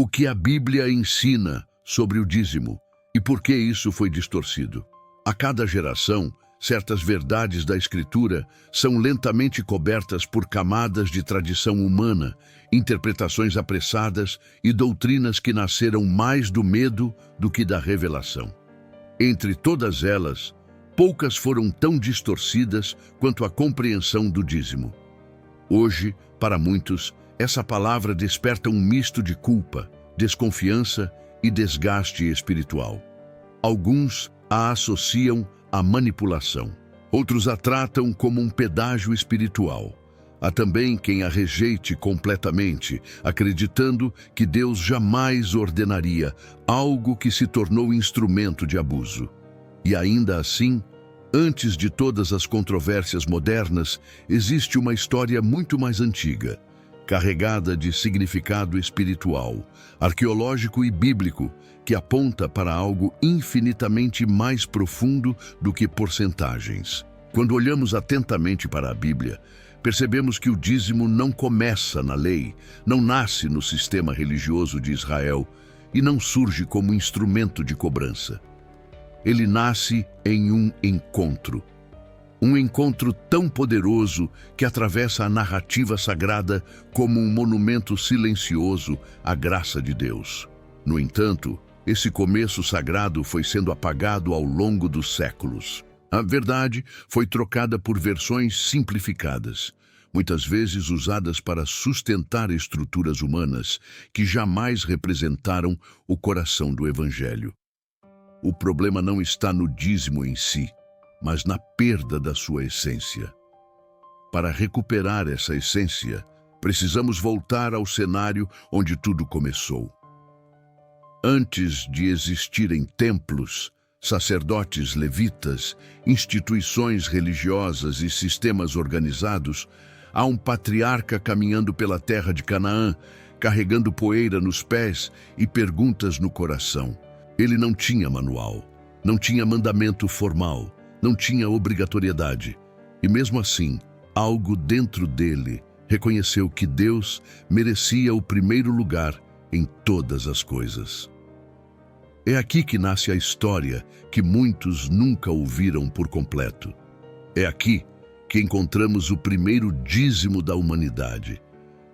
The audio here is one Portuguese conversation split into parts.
O que a Bíblia ensina sobre o dízimo e por que isso foi distorcido. A cada geração, certas verdades da Escritura são lentamente cobertas por camadas de tradição humana, interpretações apressadas e doutrinas que nasceram mais do medo do que da revelação. Entre todas elas, poucas foram tão distorcidas quanto a compreensão do dízimo. Hoje, para muitos, essa palavra desperta um misto de culpa, desconfiança e desgaste espiritual. Alguns a associam à manipulação. Outros a tratam como um pedágio espiritual. Há também quem a rejeite completamente, acreditando que Deus jamais ordenaria algo que se tornou instrumento de abuso. E ainda assim, antes de todas as controvérsias modernas, existe uma história muito mais antiga, carregada de significado espiritual, arqueológico e bíblico, que aponta para algo infinitamente mais profundo do que porcentagens. Quando olhamos atentamente para a Bíblia, percebemos que o dízimo não começa na lei, não nasce no sistema religioso de Israel e não surge como instrumento de cobrança. Ele nasce em um encontro tão poderoso que atravessa a narrativa sagrada como um monumento silencioso à graça de Deus. No entanto, esse começo sagrado foi sendo apagado ao longo dos séculos. A verdade foi trocada por versões simplificadas, muitas vezes usadas para sustentar estruturas humanas que jamais representaram o coração do Evangelho. O problema não está no dízimo em si, mas na perda da sua essência. Para recuperar essa essência, precisamos voltar ao cenário onde tudo começou. Antes de existirem templos, sacerdotes levitas, instituições religiosas e sistemas organizados, há um patriarca caminhando pela terra de Canaã, carregando poeira nos pés e perguntas no coração. Ele não tinha manual, não tinha mandamento formal, não tinha obrigatoriedade. E mesmo assim, algo dentro dele reconheceu que Deus merecia o primeiro lugar em todas as coisas. É aqui que nasce a história que muitos nunca ouviram por completo. É aqui que encontramos o primeiro dízimo da humanidade.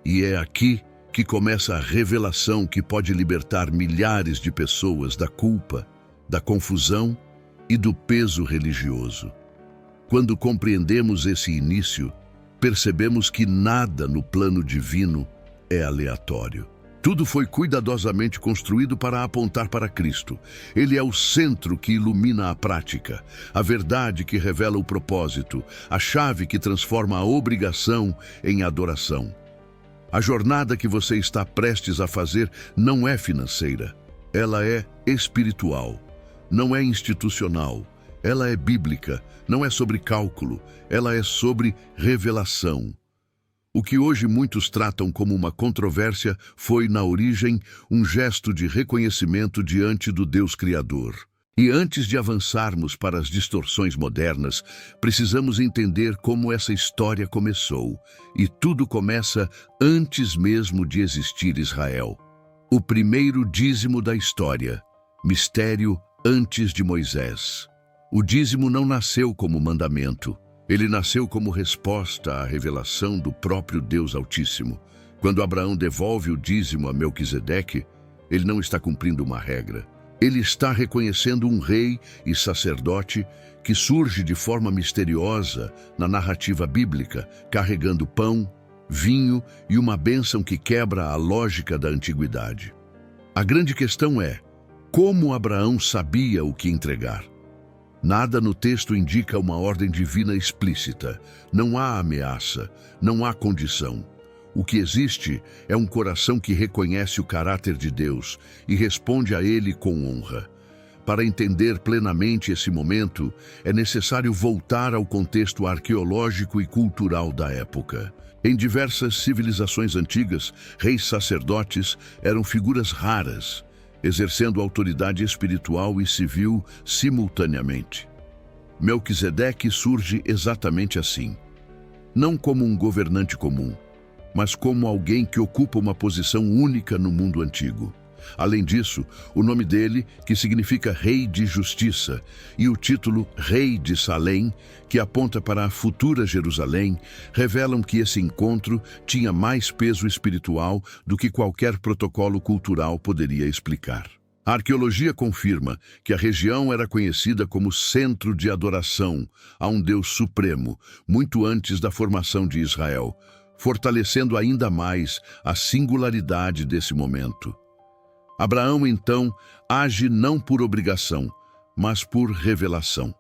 E é aqui que começa a revelação que pode libertar milhares de pessoas da culpa, da confusão e do peso religioso. Quando compreendemos esse início, percebemos que nada no plano divino é aleatório. Tudo foi cuidadosamente construído para apontar para Cristo. Ele é o centro que ilumina a prática, a verdade que revela o propósito, a chave que transforma a obrigação em adoração. A jornada que você está prestes a fazer não é financeira, ela é espiritual. Não é institucional, ela é bíblica, não é sobre cálculo, ela é sobre revelação. O que hoje muitos tratam como uma controvérsia foi, na origem, um gesto de reconhecimento diante do Deus Criador. E antes de avançarmos para as distorções modernas, precisamos entender como essa história começou. E tudo começa antes mesmo de existir Israel. O primeiro dízimo da história, mistério antes de Moisés. O dízimo não nasceu como mandamento. Ele nasceu como resposta à revelação do próprio Deus Altíssimo. Quando Abraão devolve o dízimo a Melquisedeque, ele não está cumprindo uma regra. Ele está reconhecendo um rei e sacerdote que surge de forma misteriosa na narrativa bíblica, carregando pão, vinho e uma bênção que quebra a lógica da antiguidade. A grande questão é: como Abraão sabia o que entregar? Nada no texto indica uma ordem divina explícita. Não há ameaça, não há condição. O que existe é um coração que reconhece o caráter de Deus e responde a ele com honra. Para entender plenamente esse momento, é necessário voltar ao contexto arqueológico e cultural da época. Em diversas civilizações antigas, reis sacerdotes eram figuras raras, exercendo autoridade espiritual e civil simultaneamente. Melquisedeque surge exatamente assim. Não como um governante comum, mas como alguém que ocupa uma posição única no mundo antigo. Além disso, o nome dele, que significa Rei de Justiça, e o título Rei de Salém, que aponta para a futura Jerusalém, revelam que esse encontro tinha mais peso espiritual do que qualquer protocolo cultural poderia explicar. A arqueologia confirma que a região era conhecida como centro de adoração a um Deus supremo, muito antes da formação de Israel, fortalecendo ainda mais a singularidade desse momento. Abraão, então, age não por obrigação, mas por revelação.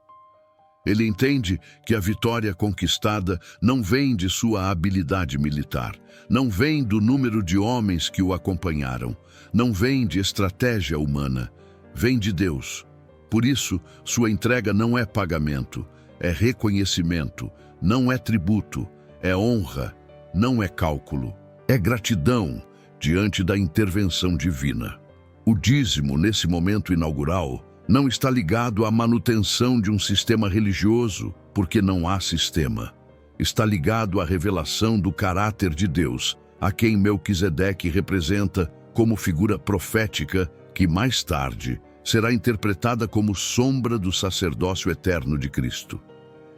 Ele entende que a vitória conquistada não vem de sua habilidade militar, não vem do número de homens que o acompanharam, não vem de estratégia humana, vem de Deus. Por isso, sua entrega não é pagamento, é reconhecimento, não é tributo, é honra, não é cálculo, é gratidão diante da intervenção divina. O dízimo, nesse momento inaugural, não está ligado à manutenção de um sistema religioso, porque não há sistema. Está ligado à revelação do caráter de Deus, a quem Melquisedeque representa como figura profética que, mais tarde, será interpretada como sombra do sacerdócio eterno de Cristo.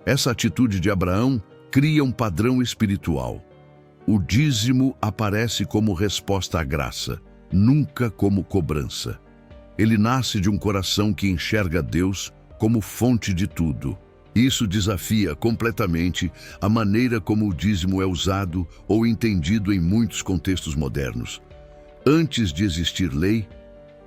Essa atitude de Abraão cria um padrão espiritual. O dízimo aparece como resposta à graça, nunca como cobrança. Ele nasce de um coração que enxerga Deus como fonte de tudo. Isso desafia completamente a maneira como o dízimo é usado ou entendido em muitos contextos modernos. Antes de existir lei,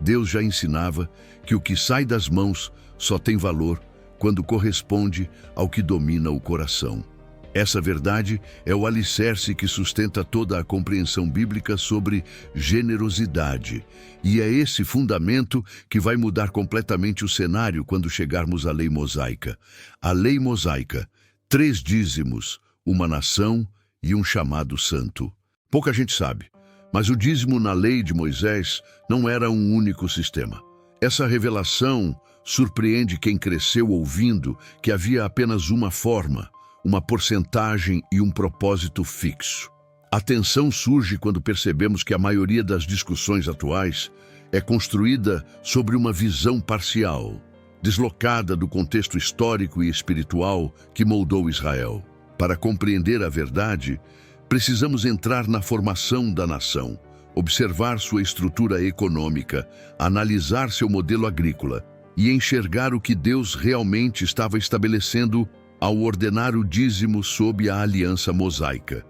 Deus já ensinava que o que sai das mãos só tem valor quando corresponde ao que domina o coração. Essa verdade é o alicerce que sustenta toda a compreensão bíblica sobre generosidade. E é esse fundamento que vai mudar completamente o cenário quando chegarmos à lei mosaica. A lei mosaica, 3 dízimos, uma nação e um chamado santo. Pouca gente sabe, mas o dízimo na lei de Moisés não era um único sistema. Essa revelação surpreende quem cresceu ouvindo que havia apenas uma forma, uma porcentagem e um propósito fixo. A tensão surge quando percebemos que a maioria das discussões atuais é construída sobre uma visão parcial, deslocada do contexto histórico e espiritual que moldou Israel. Para compreender a verdade, precisamos entrar na formação da nação, observar sua estrutura econômica, analisar seu modelo agrícola e enxergar o que Deus realmente estava estabelecendo ao ordenar o dízimo sob a aliança mosaica.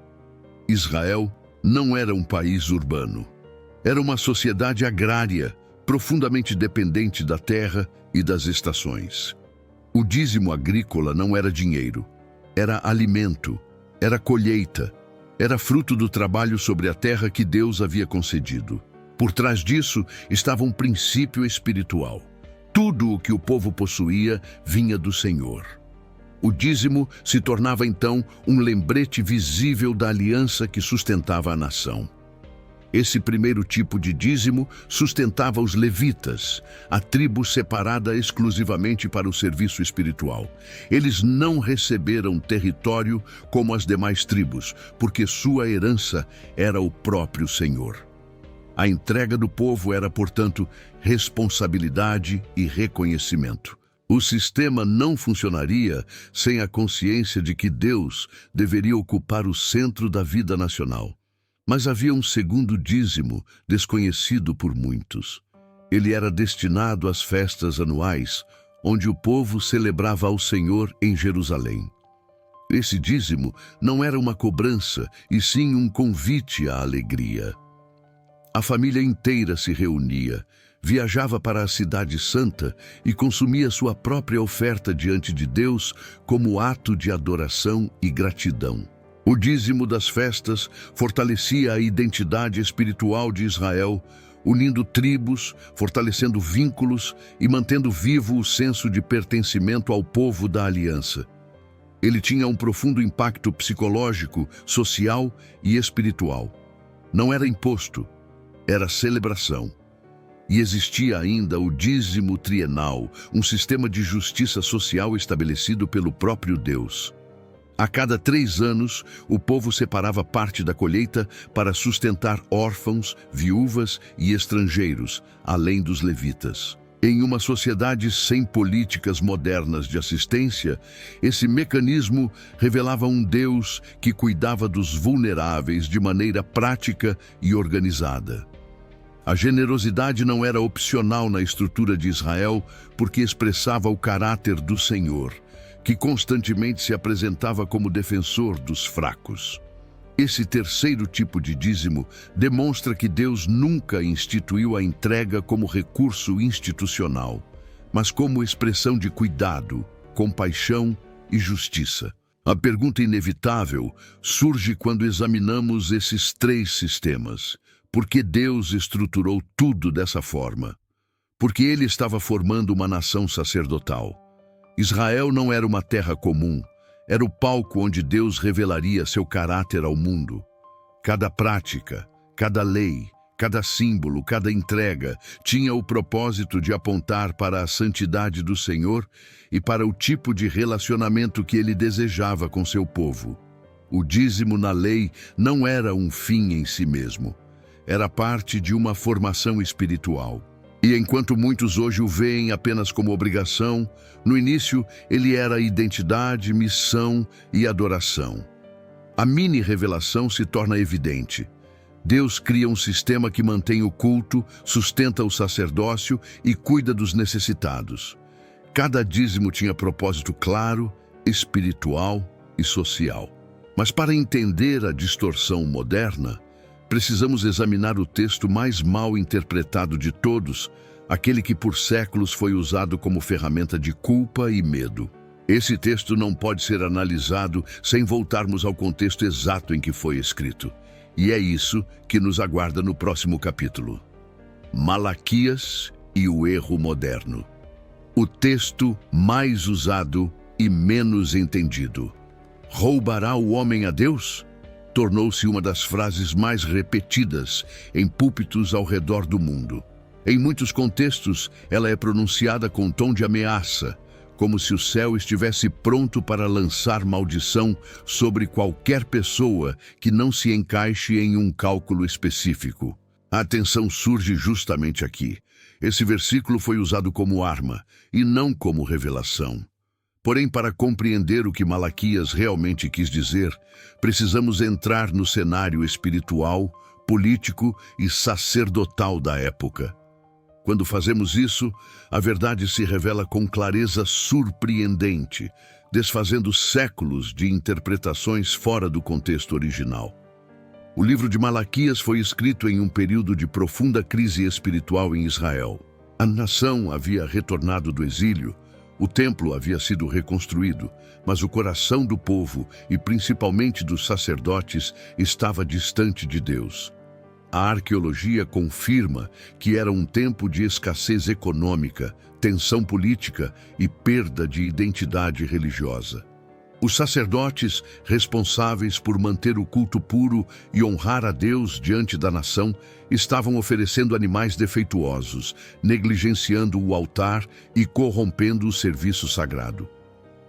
Israel não era um país urbano. Era uma sociedade agrária, profundamente dependente da terra e das estações. O dízimo agrícola não era dinheiro, era alimento, era colheita, era fruto do trabalho sobre a terra que Deus havia concedido. Por trás disso estava um princípio espiritual. Tudo o que o povo possuía vinha do Senhor. O dízimo se tornava então um lembrete visível da aliança que sustentava a nação. Esse primeiro tipo de dízimo sustentava os levitas, a tribo separada exclusivamente para o serviço espiritual. Eles não receberam território como as demais tribos, porque sua herança era o próprio Senhor. A entrega do povo era, portanto, responsabilidade e reconhecimento. O sistema não funcionaria sem a consciência de que Deus deveria ocupar o centro da vida nacional. Mas havia um segundo dízimo, desconhecido por muitos. Ele era destinado às festas anuais, onde o povo celebrava ao Senhor em Jerusalém. Esse dízimo não era uma cobrança, e sim um convite à alegria. A família inteira se reunia, viajava para a Cidade Santa e consumia sua própria oferta diante de Deus como ato de adoração e gratidão. O dízimo das festas fortalecia a identidade espiritual de Israel, unindo tribos, fortalecendo vínculos e mantendo vivo o senso de pertencimento ao povo da aliança. Ele tinha um profundo impacto psicológico, social e espiritual. Não era imposto, era celebração. E existia ainda o dízimo trienal, um sistema de justiça social estabelecido pelo próprio Deus. A cada 3 anos, o povo separava parte da colheita para sustentar órfãos, viúvas e estrangeiros, além dos levitas. Em uma sociedade sem políticas modernas de assistência, esse mecanismo revelava um Deus que cuidava dos vulneráveis de maneira prática e organizada. A generosidade não era opcional na estrutura de Israel, porque expressava o caráter do Senhor, que constantemente se apresentava como defensor dos fracos. Esse terceiro tipo de dízimo demonstra que Deus nunca instituiu a entrega como recurso institucional, mas como expressão de cuidado, compaixão e justiça. A pergunta inevitável surge quando examinamos esses 3 sistemas. Por que Deus estruturou tudo dessa forma? Porque Ele estava formando uma nação sacerdotal. Israel não era uma terra comum, era o palco onde Deus revelaria seu caráter ao mundo. Cada prática, cada lei, cada símbolo, cada entrega tinha o propósito de apontar para a santidade do Senhor e para o tipo de relacionamento que Ele desejava com seu povo. O dízimo na lei não era um fim em si mesmo, era parte de uma formação espiritual. E enquanto muitos hoje o veem apenas como obrigação, no início ele era identidade, missão e adoração. A mini-revelação se torna evidente. Deus cria um sistema que mantém o culto, sustenta o sacerdócio e cuida dos necessitados. Cada dízimo tinha propósito claro, espiritual e social. Mas para entender a distorção moderna, precisamos examinar o texto mais mal interpretado de todos, aquele que por séculos foi usado como ferramenta de culpa e medo. Esse texto não pode ser analisado sem voltarmos ao contexto exato em que foi escrito. E é isso que nos aguarda no próximo capítulo. Malaquias e o erro moderno. O texto mais usado e menos entendido. Roubará o homem a Deus? Tornou-se uma das frases mais repetidas em púlpitos ao redor do mundo. Em muitos contextos, ela é pronunciada com tom de ameaça, como se o céu estivesse pronto para lançar maldição sobre qualquer pessoa que não se encaixe em um cálculo específico. A atenção surge justamente aqui. Esse versículo foi usado como arma e não como revelação. Porém, para compreender o que Malaquias realmente quis dizer, precisamos entrar no cenário espiritual, político e sacerdotal da época. Quando fazemos isso, a verdade se revela com clareza surpreendente, desfazendo séculos de interpretações fora do contexto original. O livro de Malaquias foi escrito em um período de profunda crise espiritual em Israel. A nação havia retornado do exílio, o templo havia sido reconstruído, mas o coração do povo, e principalmente dos sacerdotes, estava distante de Deus. A arqueologia confirma que era um tempo de escassez econômica, tensão política e perda de identidade religiosa. Os sacerdotes, responsáveis por manter o culto puro e honrar a Deus diante da nação, estavam oferecendo animais defeituosos, negligenciando o altar e corrompendo o serviço sagrado.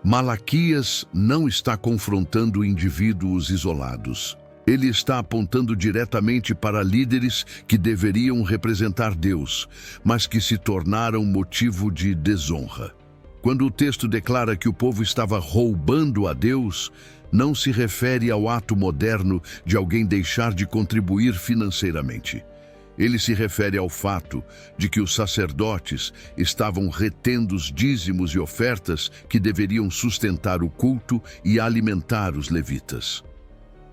Malaquias não está confrontando indivíduos isolados. Ele está apontando diretamente para líderes que deveriam representar Deus, mas que se tornaram motivo de desonra. Quando o texto declara que o povo estava roubando a Deus, não se refere ao ato moderno de alguém deixar de contribuir financeiramente. Ele se refere ao fato de que os sacerdotes estavam retendo os dízimos e ofertas que deveriam sustentar o culto e alimentar os levitas.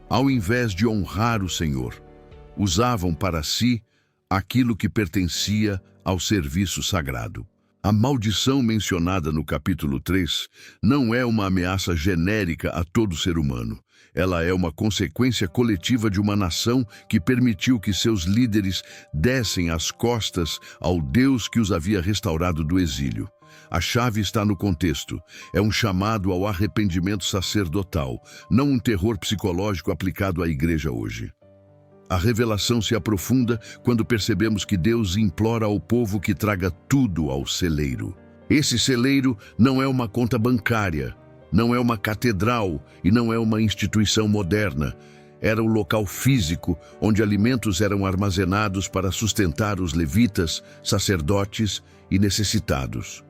Ao invés de honrar o Senhor, usavam para si aquilo que pertencia ao serviço sagrado. A maldição mencionada no capítulo 3 não é uma ameaça genérica a todo ser humano. Ela é uma consequência coletiva de uma nação que permitiu que seus líderes dessem as costas ao Deus que os havia restaurado do exílio. A chave está no contexto. É um chamado ao arrependimento sacerdotal, não um terror psicológico aplicado à igreja hoje. A revelação se aprofunda quando percebemos que Deus implora ao povo que traga tudo ao celeiro. Esse celeiro não é uma conta bancária, Não é uma catedral e não é uma instituição moderna. Era o local físico onde alimentos eram armazenados para sustentar os levitas, sacerdotes e necessitados.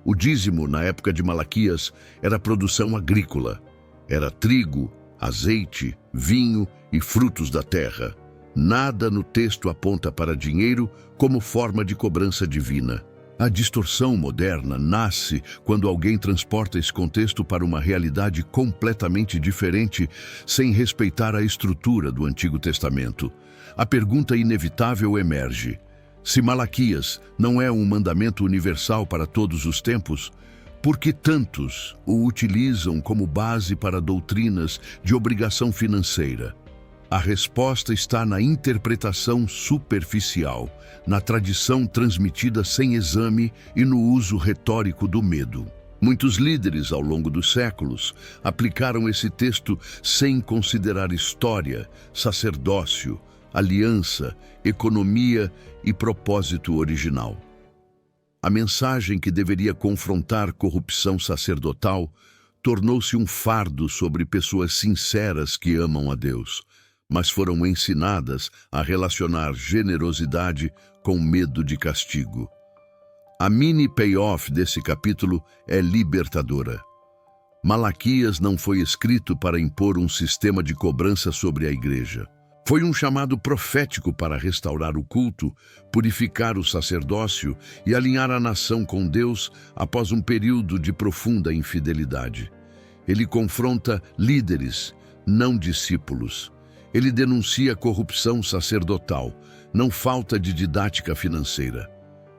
O dízimo, na época de Malaquias, era produção agrícola. Era trigo, azeite, vinho e frutos da terra. Nada no texto aponta para dinheiro como forma de cobrança divina. A distorção moderna nasce quando alguém transporta esse contexto para uma realidade completamente diferente, sem respeitar a estrutura do Antigo Testamento. A pergunta inevitável emerge: se Malaquias não é um mandamento universal para todos os tempos, por que tantos o utilizam como base para doutrinas de obrigação financeira? A resposta está na interpretação superficial, na tradição transmitida sem exame e no uso retórico do medo. Muitos líderes, ao longo dos séculos, aplicaram esse texto sem considerar história, sacerdócio, aliança, economia e propósito original. A mensagem que deveria confrontar corrupção sacerdotal tornou-se um fardo sobre pessoas sinceras que amam a Deus, mas foram ensinadas a relacionar generosidade com medo de castigo. A mini payoff desse capítulo é libertadora. Malaquias não foi escrito para impor um sistema de cobrança sobre a igreja. Foi um chamado profético para restaurar o culto, purificar o sacerdócio e alinhar a nação com Deus após um período de profunda infidelidade. Ele confronta líderes, não discípulos. Ele denuncia corrupção sacerdotal, não falta de didática financeira.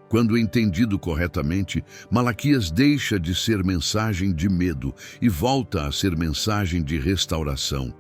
Quando entendido corretamente, Malaquias deixa de ser mensagem de medo e volta a ser mensagem de restauração.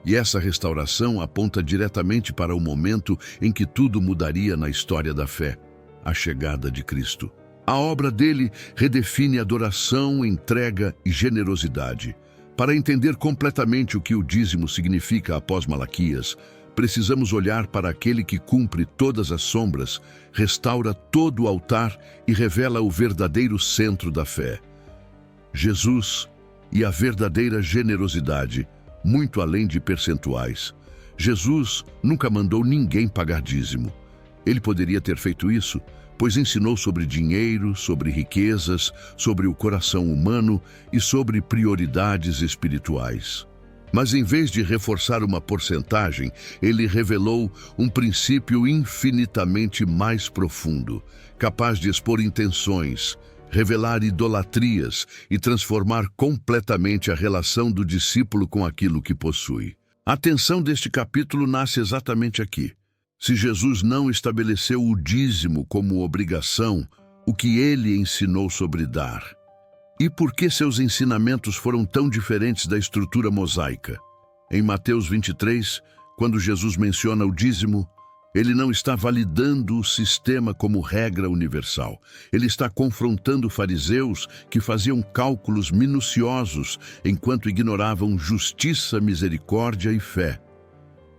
E essa restauração aponta diretamente para o momento em que tudo mudaria na história da fé, a chegada de Cristo. A obra dele redefine adoração, entrega e generosidade. Para entender completamente o que o dízimo significa após Malaquias, precisamos olhar para aquele que cumpre todas as sombras, restaura todo o altar e revela o verdadeiro centro da fé. Jesus e a verdadeira generosidade, muito além de percentuais. Jesus nunca mandou ninguém pagar dízimo. Ele poderia ter feito isso, pois ensinou sobre dinheiro, sobre riquezas, sobre o coração humano e sobre prioridades espirituais. Mas em vez de reforçar uma porcentagem, ele revelou um princípio infinitamente mais profundo, capaz de expor intenções, revelar idolatrias e transformar completamente a relação do discípulo com aquilo que possui. A tensão deste capítulo nasce exatamente aqui. Se Jesus não estabeleceu o dízimo como obrigação, o que ele ensinou sobre dar? E por que seus ensinamentos foram tão diferentes da estrutura mosaica? Em Mateus 23, quando Jesus menciona o dízimo, ele não está validando o sistema como regra universal. Ele está confrontando fariseus que faziam cálculos minuciosos enquanto ignoravam justiça, misericórdia e fé.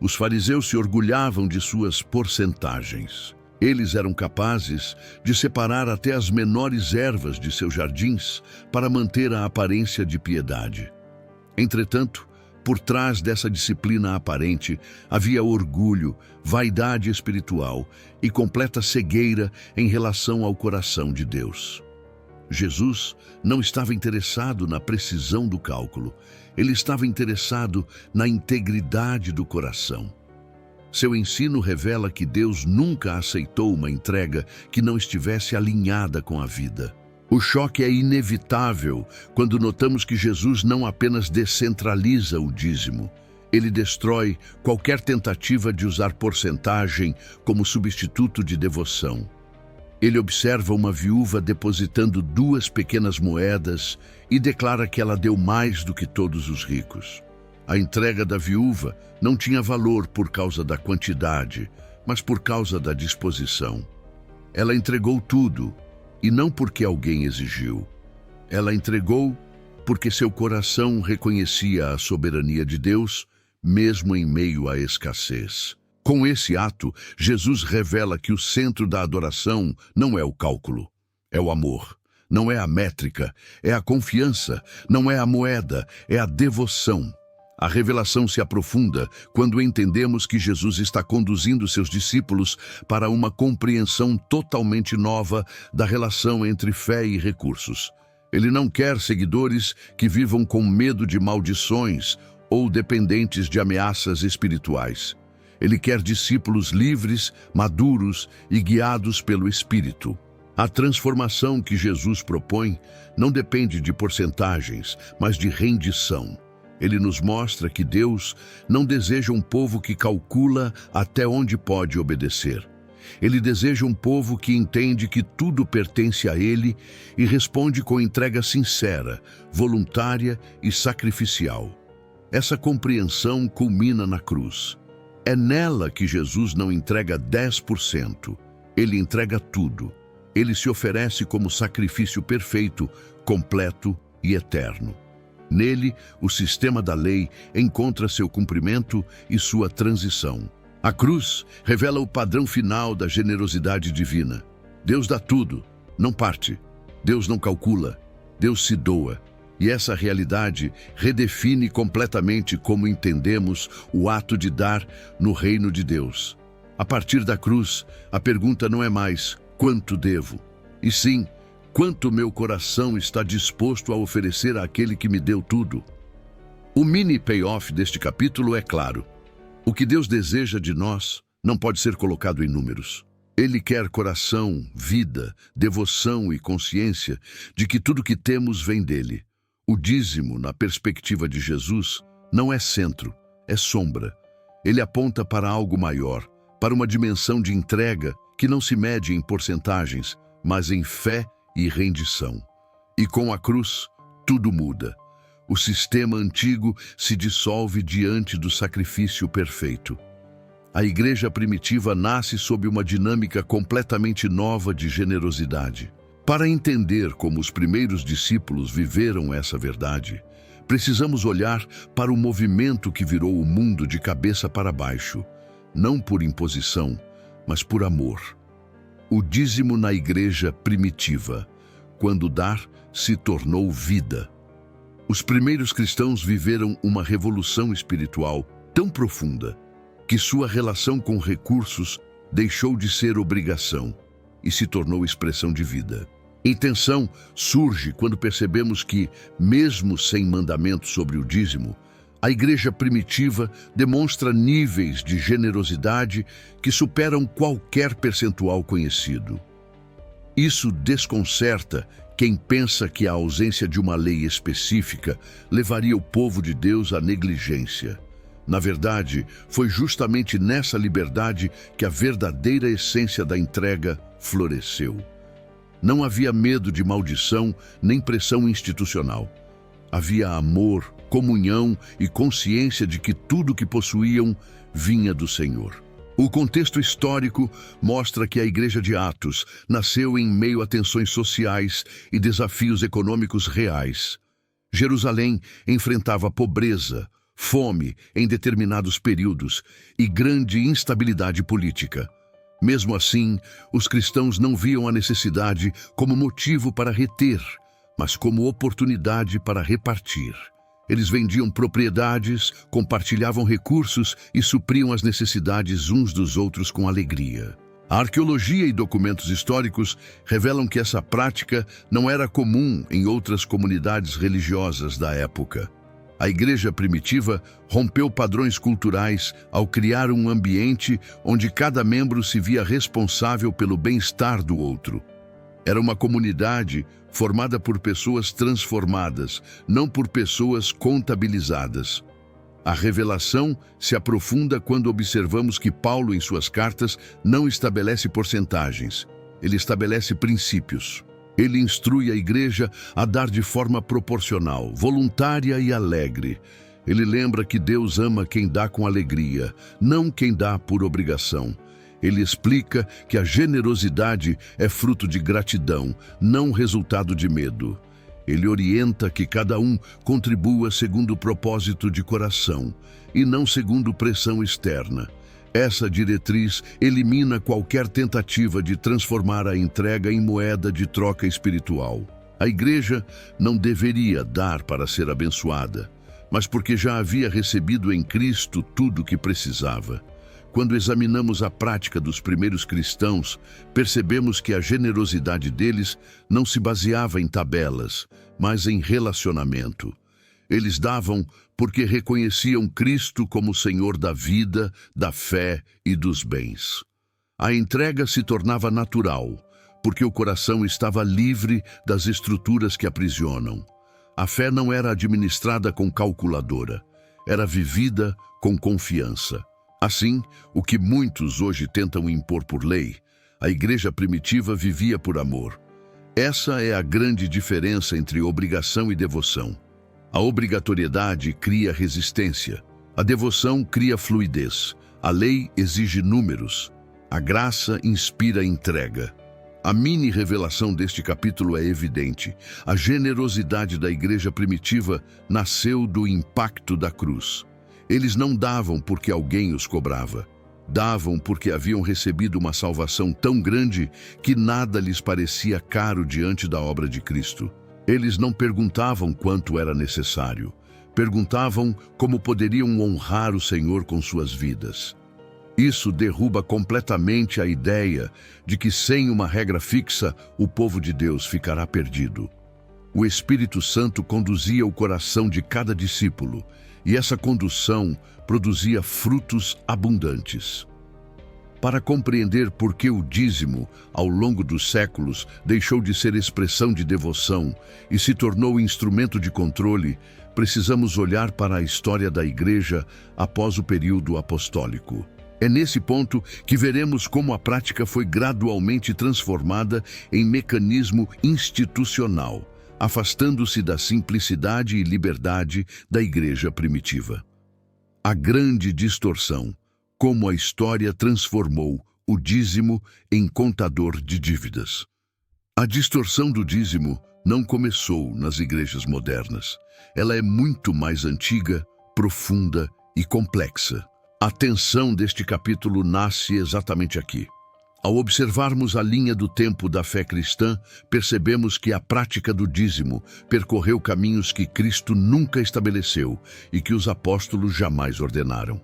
Os fariseus se orgulhavam de suas porcentagens. Eles eram capazes de separar até as menores ervas de seus jardins para manter a aparência de piedade. Entretanto, por trás dessa disciplina aparente, havia orgulho, vaidade espiritual e completa cegueira em relação ao coração de Deus. Jesus não estava interessado na precisão do cálculo, ele estava interessado na integridade do coração. Seu ensino revela que Deus nunca aceitou uma entrega que não estivesse alinhada com a vida. O choque é inevitável quando notamos que Jesus não apenas descentraliza o dízimo, ele destrói qualquer tentativa de usar porcentagem como substituto de devoção. Ele observa uma viúva depositando 2 pequenas moedas e declara que ela deu mais do que todos os ricos. A entrega da viúva não tinha valor por causa da quantidade, mas por causa da disposição. Ela entregou tudo, e não porque alguém exigiu. Ela entregou porque seu coração reconhecia a soberania de Deus, mesmo em meio à escassez. Com esse ato, Jesus revela que o centro da adoração não é o cálculo, é o amor. Não é a métrica, é a confiança. Não é a moeda, é a devoção. A revelação se aprofunda quando entendemos que Jesus está conduzindo seus discípulos para uma compreensão totalmente nova da relação entre fé e recursos. Ele não quer seguidores que vivam com medo de maldições ou dependentes de ameaças espirituais. Ele quer discípulos livres, maduros e guiados pelo Espírito. A transformação que Jesus propõe não depende de porcentagens, mas de rendição. Ele nos mostra que Deus não deseja um povo que calcula até onde pode obedecer. Ele deseja um povo que entende que tudo pertence a Ele e responde com entrega sincera, voluntária e sacrificial. Essa compreensão culmina na cruz. É nela que Jesus não entrega 10%, ele entrega tudo. Ele se oferece como sacrifício perfeito, completo e eterno. Nele, o sistema da lei encontra seu cumprimento e sua transição. A cruz revela o padrão final da generosidade divina. Deus dá tudo, não parte. Deus não calcula, Deus se doa. E essa realidade redefine completamente como entendemos o ato de dar no reino de Deus. A partir da cruz, a pergunta não é mais quanto devo, e sim, quanto meu coração está disposto a oferecer àquele que me deu tudo. O mini payoff deste capítulo é claro. O que Deus deseja de nós não pode ser colocado em números. Ele quer coração, vida, devoção e consciência de que tudo que temos vem dele. O dízimo, na perspectiva de Jesus, não é centro, é sombra. Ele aponta para algo maior, para uma dimensão de entrega que não se mede em porcentagens, mas em fé e rendição. E com a cruz, tudo muda. O sistema antigo se dissolve diante do sacrifício perfeito. A igreja primitiva nasce sob uma dinâmica completamente nova de generosidade. Para entender como os primeiros discípulos viveram essa verdade, precisamos olhar para o movimento que virou o mundo de cabeça para baixo, não por imposição, mas por amor. O dízimo na igreja primitiva, quando dar, se tornou vida. Os primeiros cristãos viveram uma revolução espiritual tão profunda que sua relação com recursos deixou de ser obrigação e se tornou expressão de vida. Intenção surge quando percebemos que, mesmo sem mandamento sobre o dízimo, a igreja primitiva demonstra níveis de generosidade que superam qualquer percentual conhecido. Isso desconcerta quem pensa que a ausência de uma lei específica levaria o povo de Deus à negligência. Na verdade, foi justamente nessa liberdade que a verdadeira essência da entrega floresceu. Não havia medo de maldição nem pressão institucional. Havia amor, comunhão e consciência de que tudo que possuíam vinha do Senhor. O contexto histórico mostra que a Igreja de Atos nasceu em meio a tensões sociais e desafios econômicos reais. Jerusalém enfrentava pobreza, fome em determinados períodos e grande instabilidade política. Mesmo assim, os cristãos não viam a necessidade como motivo para reter, mas como oportunidade para repartir. Eles vendiam propriedades, compartilhavam recursos e supriam as necessidades uns dos outros com alegria. A arqueologia e documentos históricos revelam que essa prática não era comum em outras comunidades religiosas da época. A igreja primitiva rompeu padrões culturais ao criar um ambiente onde cada membro se via responsável pelo bem-estar do outro. Era uma comunidade formada por pessoas transformadas, não por pessoas contabilizadas. A revelação se aprofunda quando observamos que Paulo, em suas cartas, não estabelece porcentagens. Ele estabelece princípios. Ele instrui a igreja a dar de forma proporcional, voluntária e alegre. Ele lembra que Deus ama quem dá com alegria, não quem dá por obrigação. Ele explica que a generosidade é fruto de gratidão, não resultado de medo. Ele orienta que cada um contribua segundo o propósito de coração e não segundo pressão externa. Essa diretriz elimina qualquer tentativa de transformar a entrega em moeda de troca espiritual. A igreja não deveria dar para ser abençoada, mas porque já havia recebido em Cristo tudo o que precisava. Quando examinamos a prática dos primeiros cristãos, percebemos que a generosidade deles não se baseava em tabelas, mas em relacionamento. Eles davam porque reconheciam Cristo como Senhor da vida, da fé e dos bens. A entrega se tornava natural, porque o coração estava livre das estruturas que aprisionam. A fé não era administrada com calculadora, era vivida com confiança. Assim, o que muitos hoje tentam impor por lei, a igreja primitiva vivia por amor. Essa é a grande diferença entre obrigação e devoção. A obrigatoriedade cria resistência, a devoção cria fluidez, a lei exige números, a graça inspira entrega. A mini-revelação deste capítulo é evidente. A generosidade da igreja primitiva nasceu do impacto da cruz. Eles não davam porque alguém os cobrava. Davam porque haviam recebido uma salvação tão grande que nada lhes parecia caro diante da obra de Cristo. Eles não perguntavam quanto era necessário. Perguntavam como poderiam honrar o Senhor com suas vidas. Isso derruba completamente a ideia de que sem uma regra fixa, o povo de Deus ficará perdido. O Espírito Santo conduzia o coração de cada discípulo, e essa condução produzia frutos abundantes. Para compreender por que o dízimo, ao longo dos séculos, deixou de ser expressão de devoção e se tornou instrumento de controle, precisamos olhar para a história da igreja após o período apostólico. É nesse ponto que veremos como a prática foi gradualmente transformada em mecanismo institucional, afastando-se da simplicidade e liberdade da igreja primitiva. A grande distorção, como a história transformou o dízimo em contador de dívidas. A distorção do dízimo não começou nas igrejas modernas. Ela é muito mais antiga, profunda e complexa. A tensão deste capítulo nasce exatamente aqui. Ao observarmos a linha do tempo da fé cristã, percebemos que a prática do dízimo percorreu caminhos que Cristo nunca estabeleceu e que os apóstolos jamais ordenaram.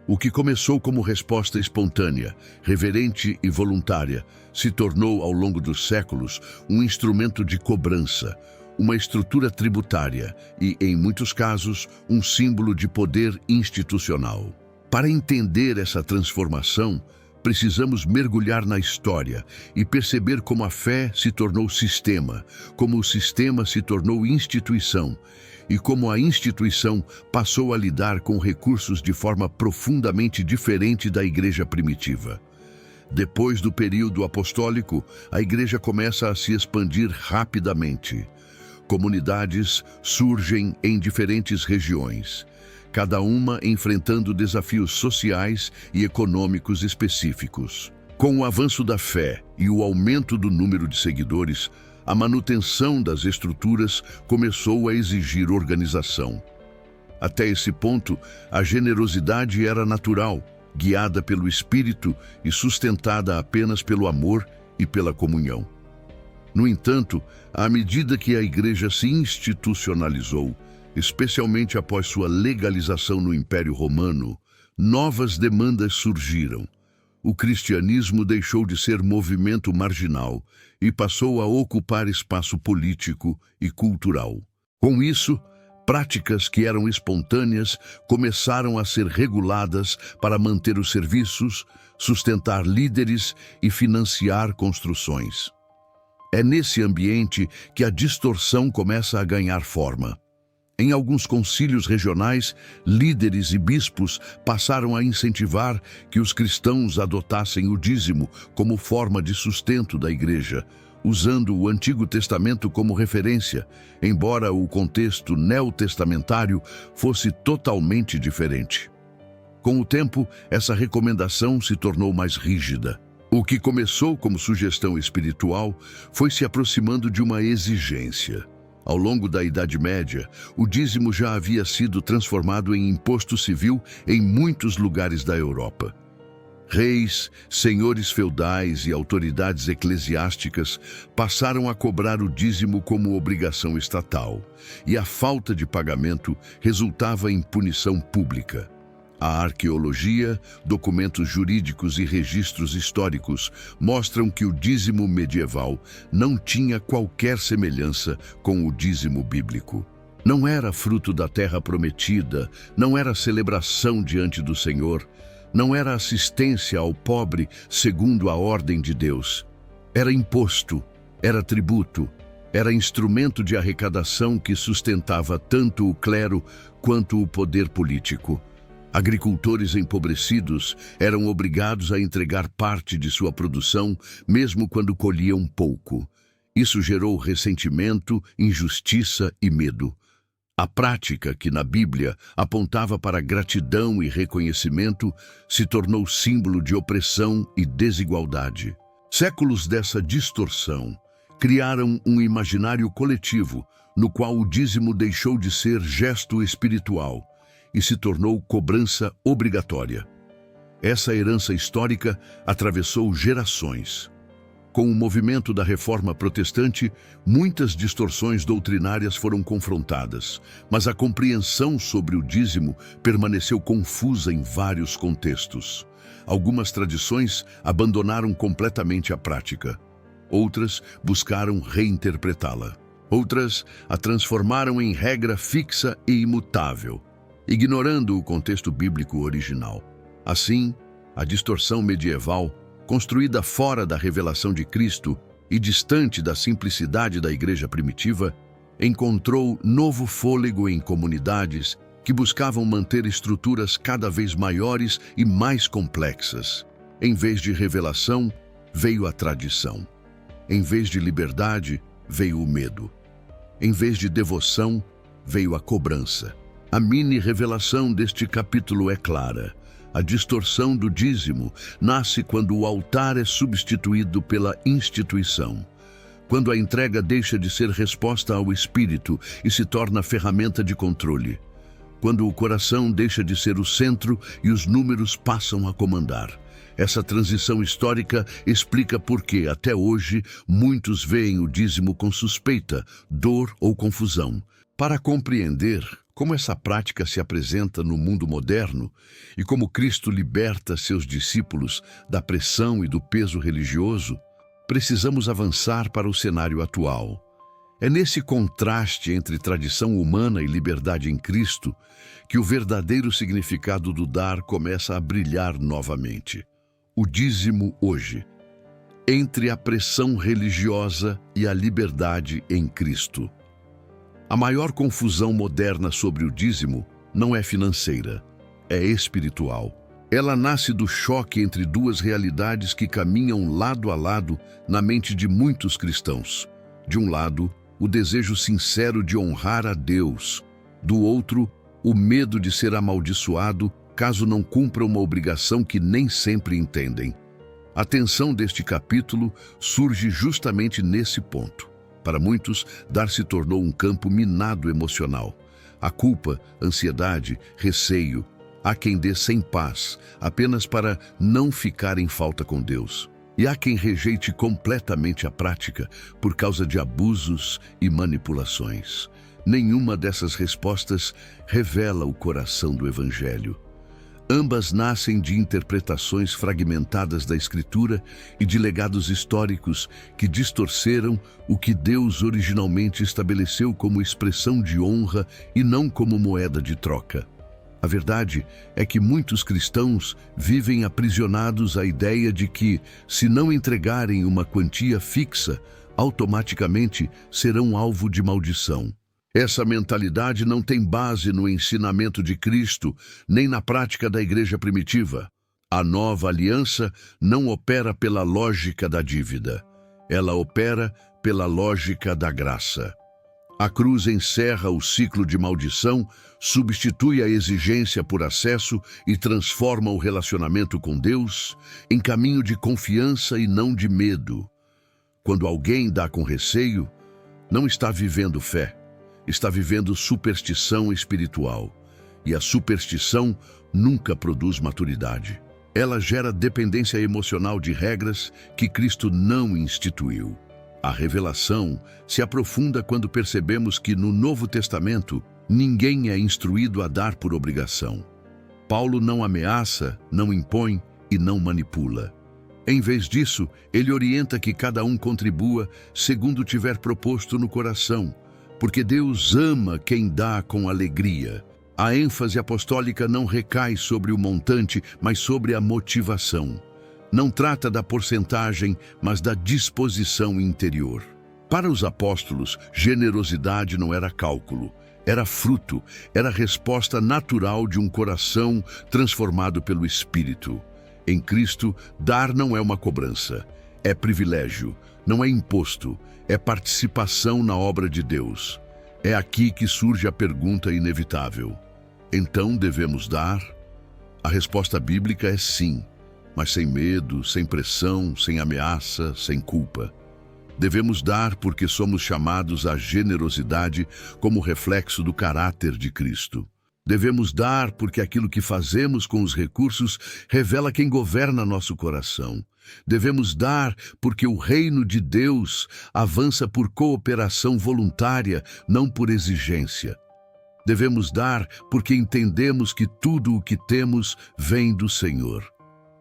O que começou como resposta espontânea, reverente e voluntária, se tornou, ao longo dos séculos, um instrumento de cobrança, uma estrutura tributária e, em muitos casos, um símbolo de poder institucional. Para entender essa transformação, precisamos mergulhar na história e perceber como a fé se tornou sistema, como o sistema se tornou instituição e como a instituição passou a lidar com recursos de forma profundamente diferente da igreja primitiva. Depois do período apostólico, a igreja começa a se expandir rapidamente. Comunidades surgem em diferentes regiões, cada uma enfrentando desafios sociais e econômicos específicos. Com o avanço da fé e o aumento do número de seguidores, a manutenção das estruturas começou a exigir organização. Até esse ponto, a generosidade era natural, guiada pelo Espírito e sustentada apenas pelo amor e pela comunhão. No entanto, à medida que a igreja se institucionalizou, especialmente após sua legalização no Império Romano, novas demandas surgiram. O cristianismo deixou de ser movimento marginal e passou a ocupar espaço político e cultural. Com isso, práticas que eram espontâneas começaram a ser reguladas para manter os serviços, sustentar líderes e financiar construções. É nesse ambiente que a distorção começa a ganhar forma. Em alguns concílios regionais, líderes e bispos passaram a incentivar que os cristãos adotassem o dízimo como forma de sustento da igreja, usando o Antigo Testamento como referência, embora o contexto neotestamentário fosse totalmente diferente. Com o tempo, essa recomendação se tornou mais rígida. O que começou como sugestão espiritual foi se aproximando de uma exigência. Ao longo da Idade Média, o dízimo já havia sido transformado em imposto civil em muitos lugares da Europa. Reis, senhores feudais e autoridades eclesiásticas passaram a cobrar o dízimo como obrigação estatal, e a falta de pagamento resultava em punição pública. A arqueologia, documentos jurídicos e registros históricos mostram que o dízimo medieval não tinha qualquer semelhança com o dízimo bíblico. Não era fruto da terra prometida, não era celebração diante do Senhor, não era assistência ao pobre segundo a ordem de Deus. Era imposto, era tributo, era instrumento de arrecadação que sustentava tanto o clero quanto o poder político. Agricultores empobrecidos eram obrigados a entregar parte de sua produção, mesmo quando colhiam pouco. Isso gerou ressentimento, injustiça e medo. A prática, que na Bíblia apontava para gratidão e reconhecimento, se tornou símbolo de opressão e desigualdade. Séculos dessa distorção criaram um imaginário coletivo no qual o dízimo deixou de ser gesto espiritual e se tornou cobrança obrigatória. Essa herança histórica atravessou gerações. Com o movimento da Reforma Protestante, muitas distorções doutrinárias foram confrontadas, mas a compreensão sobre o dízimo permaneceu confusa em vários contextos. Algumas tradições abandonaram completamente a prática. Outras buscaram reinterpretá-la. Outras a transformaram em regra fixa e imutável, ignorando o contexto bíblico original. Assim, a distorção medieval, construída fora da revelação de Cristo e distante da simplicidade da igreja primitiva, encontrou novo fôlego em comunidades que buscavam manter estruturas cada vez maiores e mais complexas. Em vez de revelação, veio a tradição. Em vez de liberdade, veio o medo. Em vez de devoção, veio a cobrança. A mini-revelação deste capítulo é clara. A distorção do dízimo nasce quando o altar é substituído pela instituição. Quando a entrega deixa de ser resposta ao Espírito e se torna ferramenta de controle. Quando o coração deixa de ser o centro e os números passam a comandar. Essa transição histórica explica por que, até hoje, muitos veem o dízimo com suspeita, dor ou confusão. Para compreender como essa prática se apresenta no mundo moderno e como Cristo liberta seus discípulos da pressão e do peso religioso, precisamos avançar para o cenário atual. É nesse contraste entre tradição humana e liberdade em Cristo que o verdadeiro significado do dar começa a brilhar novamente. O dízimo hoje, entre a pressão religiosa e a liberdade em Cristo. A maior confusão moderna sobre o dízimo não é financeira, é espiritual. Ela nasce do choque entre duas realidades que caminham lado a lado na mente de muitos cristãos. De um lado, o desejo sincero de honrar a Deus. Do outro, o medo de ser amaldiçoado caso não cumpra uma obrigação que nem sempre entendem. A tensão deste capítulo surge justamente nesse ponto. Para muitos, dar se tornou um campo minado emocional. A culpa, ansiedade, receio. Há quem dê sem paz, apenas para não ficar em falta com Deus. E há quem rejeite completamente a prática por causa de abusos e manipulações. Nenhuma dessas respostas revela o coração do Evangelho. Ambas nascem de interpretações fragmentadas da Escritura e de legados históricos que distorceram o que Deus originalmente estabeleceu como expressão de honra e não como moeda de troca. A verdade é que muitos cristãos vivem aprisionados à ideia de que, se não entregarem uma quantia fixa, automaticamente serão alvo de maldição. Essa mentalidade não tem base no ensinamento de Cristo, nem na prática da igreja primitiva. A nova aliança não opera pela lógica da dívida. Ela opera pela lógica da graça. A cruz encerra o ciclo de maldição, substitui a exigência por acesso e transforma o relacionamento com Deus em caminho de confiança e não de medo. Quando alguém dá com receio, não está vivendo fé. Está vivendo superstição espiritual, e a superstição nunca produz maturidade. Ela gera dependência emocional de regras que Cristo não instituiu. A revelação se aprofunda quando percebemos que no Novo Testamento ninguém é instruído a dar por obrigação. Paulo não ameaça, não impõe e não manipula. Em vez disso, ele orienta que cada um contribua segundo tiver proposto no coração, porque Deus ama quem dá com alegria. A ênfase apostólica não recai sobre o montante, mas sobre a motivação. Não trata da porcentagem, mas da disposição interior. Para os apóstolos, generosidade não era cálculo, era fruto, era resposta natural de um coração transformado pelo Espírito. Em Cristo, dar não é uma cobrança, é privilégio, não é imposto, é participação na obra de Deus. É aqui que surge a pergunta inevitável. Então devemos dar? A resposta bíblica é sim, mas sem medo, sem pressão, sem ameaça, sem culpa. Devemos dar porque somos chamados à generosidade como reflexo do caráter de Cristo. Devemos dar porque aquilo que fazemos com os recursos revela quem governa nosso coração. Devemos dar porque o reino de Deus avança por cooperação voluntária, não por exigência. Devemos dar porque entendemos que tudo o que temos vem do Senhor.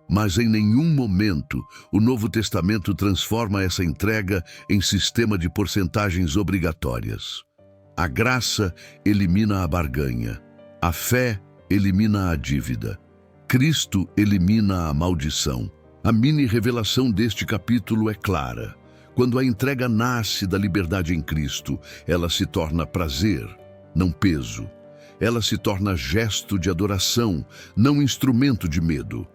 Mas em nenhum momento o Novo Testamento transforma essa entrega em sistema de porcentagens obrigatórias. A graça elimina a barganha. A fé elimina a dívida. Cristo elimina a maldição. A mini-revelação deste capítulo é clara. Quando a entrega nasce da liberdade em Cristo, ela se torna prazer, não peso. Ela se torna gesto de adoração, não instrumento de medo.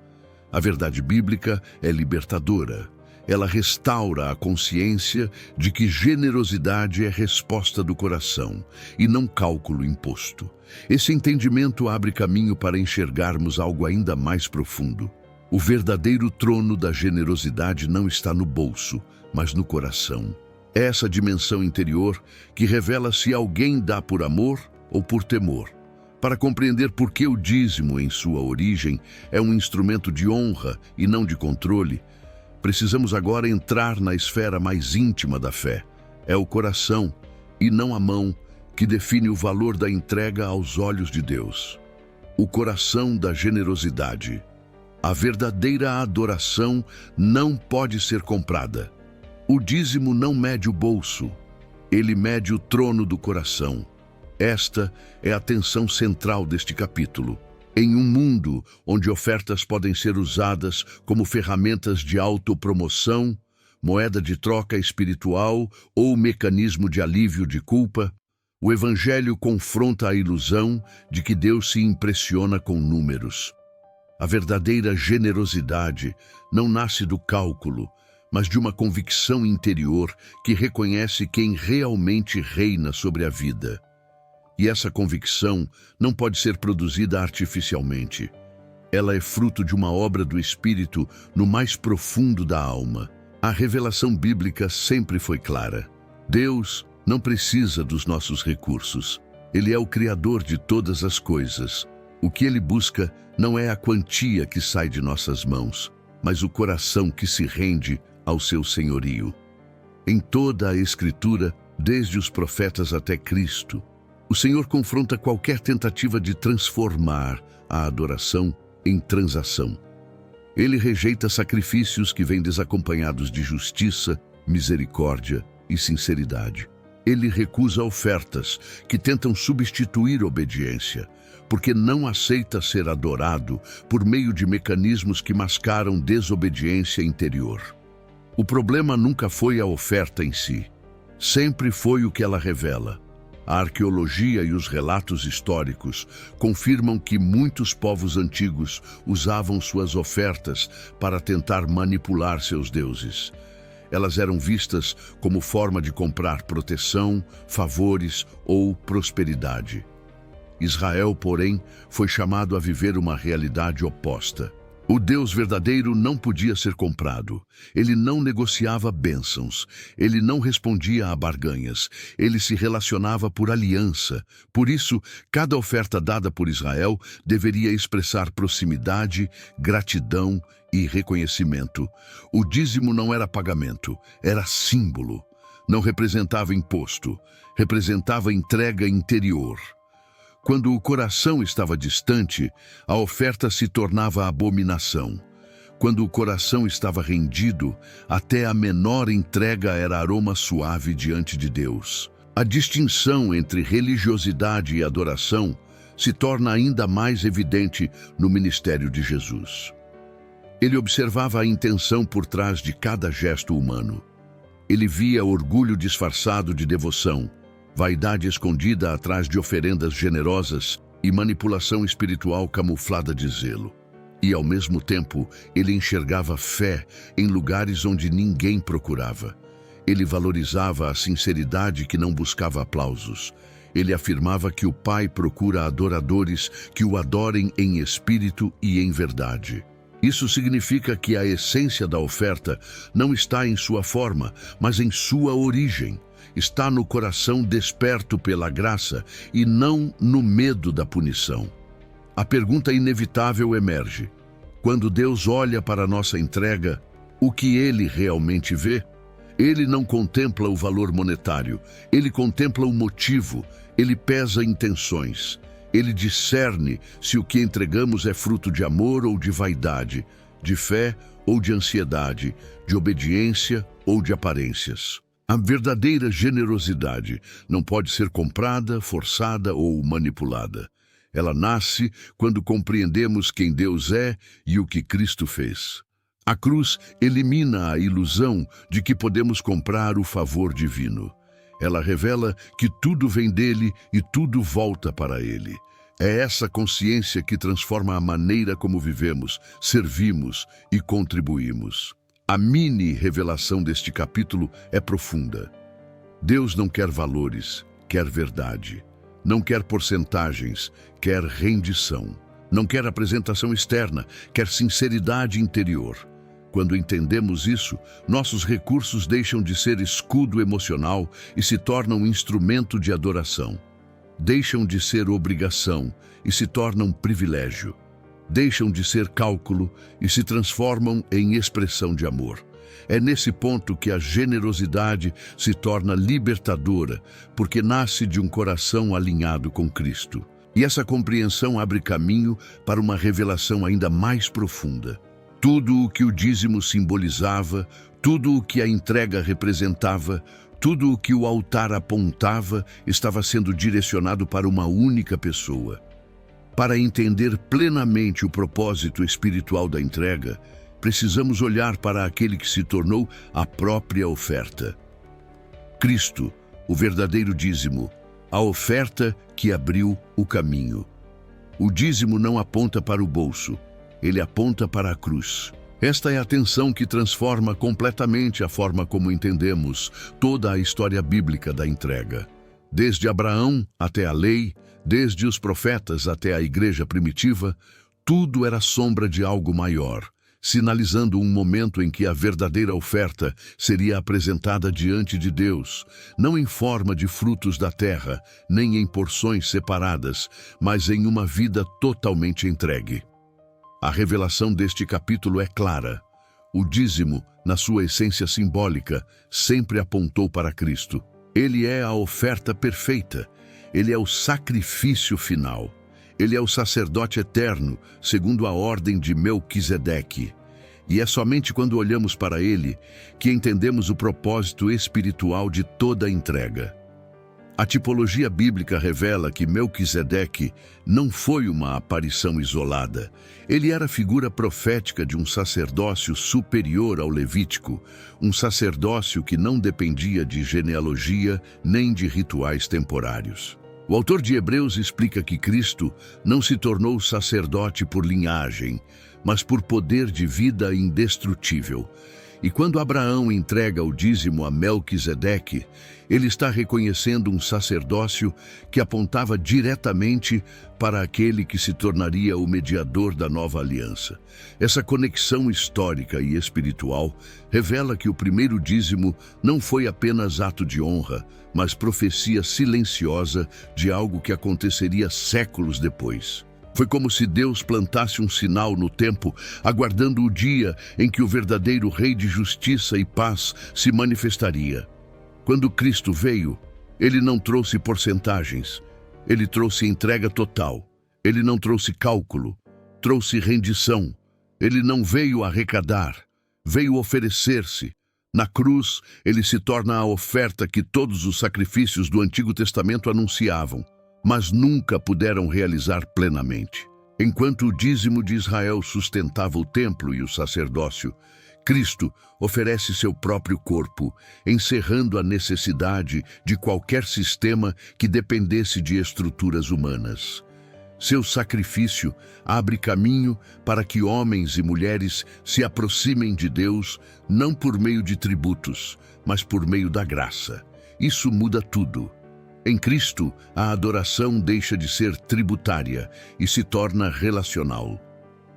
A verdade bíblica é libertadora. Ela restaura a consciência de que generosidade é resposta do coração e não cálculo imposto. Esse entendimento abre caminho para enxergarmos algo ainda mais profundo. O verdadeiro trono da generosidade não está no bolso, mas no coração. É essa dimensão interior que revela se alguém dá por amor ou por temor. Para compreender por que o dízimo, em sua origem, é um instrumento de honra e não de controle, precisamos agora entrar na esfera mais íntima da fé. É o coração, e não a mão, que define o valor da entrega aos olhos de Deus. O coração da generosidade. A verdadeira adoração não pode ser comprada. O dízimo não mede o bolso, ele mede o trono do coração. Esta é a tensão central deste capítulo. Em um mundo onde ofertas podem ser usadas como ferramentas de autopromoção, moeda de troca espiritual ou mecanismo de alívio de culpa, o Evangelho confronta a ilusão de que Deus se impressiona com números. A verdadeira generosidade não nasce do cálculo, mas de uma convicção interior que reconhece quem realmente reina sobre a vida. E essa convicção não pode ser produzida artificialmente. Ela é fruto de uma obra do Espírito no mais profundo da alma. A revelação bíblica sempre foi clara. Deus não precisa dos nossos recursos. Ele é o Criador de todas as coisas. O que Ele busca não é a quantia que sai de nossas mãos, mas o coração que se rende ao seu senhorio. Em toda a Escritura, desde os profetas até Cristo, o Senhor confronta qualquer tentativa de transformar a adoração em transação. Ele rejeita sacrifícios que vêm desacompanhados de justiça, misericórdia e sinceridade. Ele recusa ofertas que tentam substituir obediência, porque não aceita ser adorado por meio de mecanismos que mascaram desobediência interior. O problema nunca foi a oferta em si, sempre foi o que ela revela. A arqueologia e os relatos históricos confirmam que muitos povos antigos usavam suas ofertas para tentar manipular seus deuses. Elas eram vistas como forma de comprar proteção, favores ou prosperidade. Israel, porém, foi chamado a viver uma realidade oposta. O Deus verdadeiro não podia ser comprado. Ele não negociava bênçãos. Ele não respondia a barganhas. Ele se relacionava por aliança. Por isso, cada oferta dada por Israel deveria expressar proximidade, gratidão e reconhecimento. O dízimo não era pagamento, era símbolo. Não representava imposto, representava entrega interior. Quando o coração estava distante, a oferta se tornava abominação. Quando o coração estava rendido, até a menor entrega era aroma suave diante de Deus. A distinção entre religiosidade e adoração se torna ainda mais evidente no ministério de Jesus. Ele observava a intenção por trás de cada gesto humano. Ele via orgulho disfarçado de devoção, vaidade escondida atrás de oferendas generosas e manipulação espiritual camuflada de zelo. E, ao mesmo tempo, ele enxergava fé em lugares onde ninguém procurava. Ele valorizava a sinceridade que não buscava aplausos. Ele afirmava que o Pai procura adoradores que o adorem em espírito e em verdade. Isso significa que a essência da oferta não está em sua forma, mas em sua origem. Está no coração desperto pela graça e não no medo da punição. A pergunta inevitável emerge: quando Deus olha para a nossa entrega, o que Ele realmente vê? Ele não contempla o valor monetário, Ele contempla o motivo, Ele pesa intenções. Ele discerne se o que entregamos é fruto de amor ou de vaidade, de fé ou de ansiedade, de obediência ou de aparências. A verdadeira generosidade não pode ser comprada, forçada ou manipulada. Ela nasce quando compreendemos quem Deus é e o que Cristo fez. A cruz elimina a ilusão de que podemos comprar o favor divino. Ela revela que tudo vem dele e tudo volta para ele. É essa consciência que transforma a maneira como vivemos, servimos e contribuímos. A mini-revelação deste capítulo é profunda. Deus não quer valores, quer verdade. Não quer porcentagens, quer rendição. Não quer apresentação externa, quer sinceridade interior. Quando entendemos isso, nossos recursos deixam de ser escudo emocional e se tornam instrumento de adoração. Deixam de ser obrigação e se tornam privilégio. Deixam de ser cálculo e se transformam em expressão de amor. É nesse ponto que a generosidade se torna libertadora, porque nasce de um coração alinhado com Cristo. E essa compreensão abre caminho para uma revelação ainda mais profunda. Tudo o que o dízimo simbolizava, tudo o que a entrega representava, tudo o que o altar apontava, estava sendo direcionado para uma única pessoa. Para entender plenamente o propósito espiritual da entrega, precisamos olhar para aquele que se tornou a própria oferta. Cristo, o verdadeiro dízimo, a oferta que abriu o caminho. O dízimo não aponta para o bolso, ele aponta para a cruz. Esta é a tensão que transforma completamente a forma como entendemos toda a história bíblica da entrega. Desde Abraão até a lei, desde os profetas até a igreja primitiva, tudo era sombra de algo maior, sinalizando um momento em que a verdadeira oferta seria apresentada diante de Deus, não em forma de frutos da terra, nem em porções separadas, mas em uma vida totalmente entregue. A revelação deste capítulo é clara. O dízimo, na sua essência simbólica, sempre apontou para Cristo. Ele é a oferta perfeita. Ele é o sacrifício final. Ele é o sacerdote eterno, segundo a ordem de Melquisedeque. E é somente quando olhamos para ele que entendemos o propósito espiritual de toda a entrega. A tipologia bíblica revela que Melquisedeque não foi uma aparição isolada. Ele era a figura profética de um sacerdócio superior ao levítico, um sacerdócio que não dependia de genealogia nem de rituais temporários. O autor de Hebreus explica que Cristo não se tornou sacerdote por linhagem, mas por poder de vida indestrutível. E quando Abraão entrega o dízimo a Melquisedeque, ele está reconhecendo um sacerdócio que apontava diretamente para aquele que se tornaria o mediador da nova aliança. Essa conexão histórica e espiritual revela que o primeiro dízimo não foi apenas ato de honra, mas profecia silenciosa de algo que aconteceria séculos depois. Foi como se Deus plantasse um sinal no tempo, aguardando o dia em que o verdadeiro Rei de Justiça e Paz se manifestaria. Quando Cristo veio, ele não trouxe porcentagens, ele trouxe entrega total. Ele não trouxe cálculo, trouxe rendição. Ele não veio arrecadar, veio oferecer-se. Na cruz, ele se torna a oferta que todos os sacrifícios do Antigo Testamento anunciavam, mas nunca puderam realizar plenamente. Enquanto o dízimo de Israel sustentava o templo e o sacerdócio, Cristo oferece seu próprio corpo, encerrando a necessidade de qualquer sistema que dependesse de estruturas humanas. Seu sacrifício abre caminho para que homens e mulheres se aproximem de Deus, não por meio de tributos, mas por meio da graça. Isso muda tudo. Em Cristo, a adoração deixa de ser tributária e se torna relacional.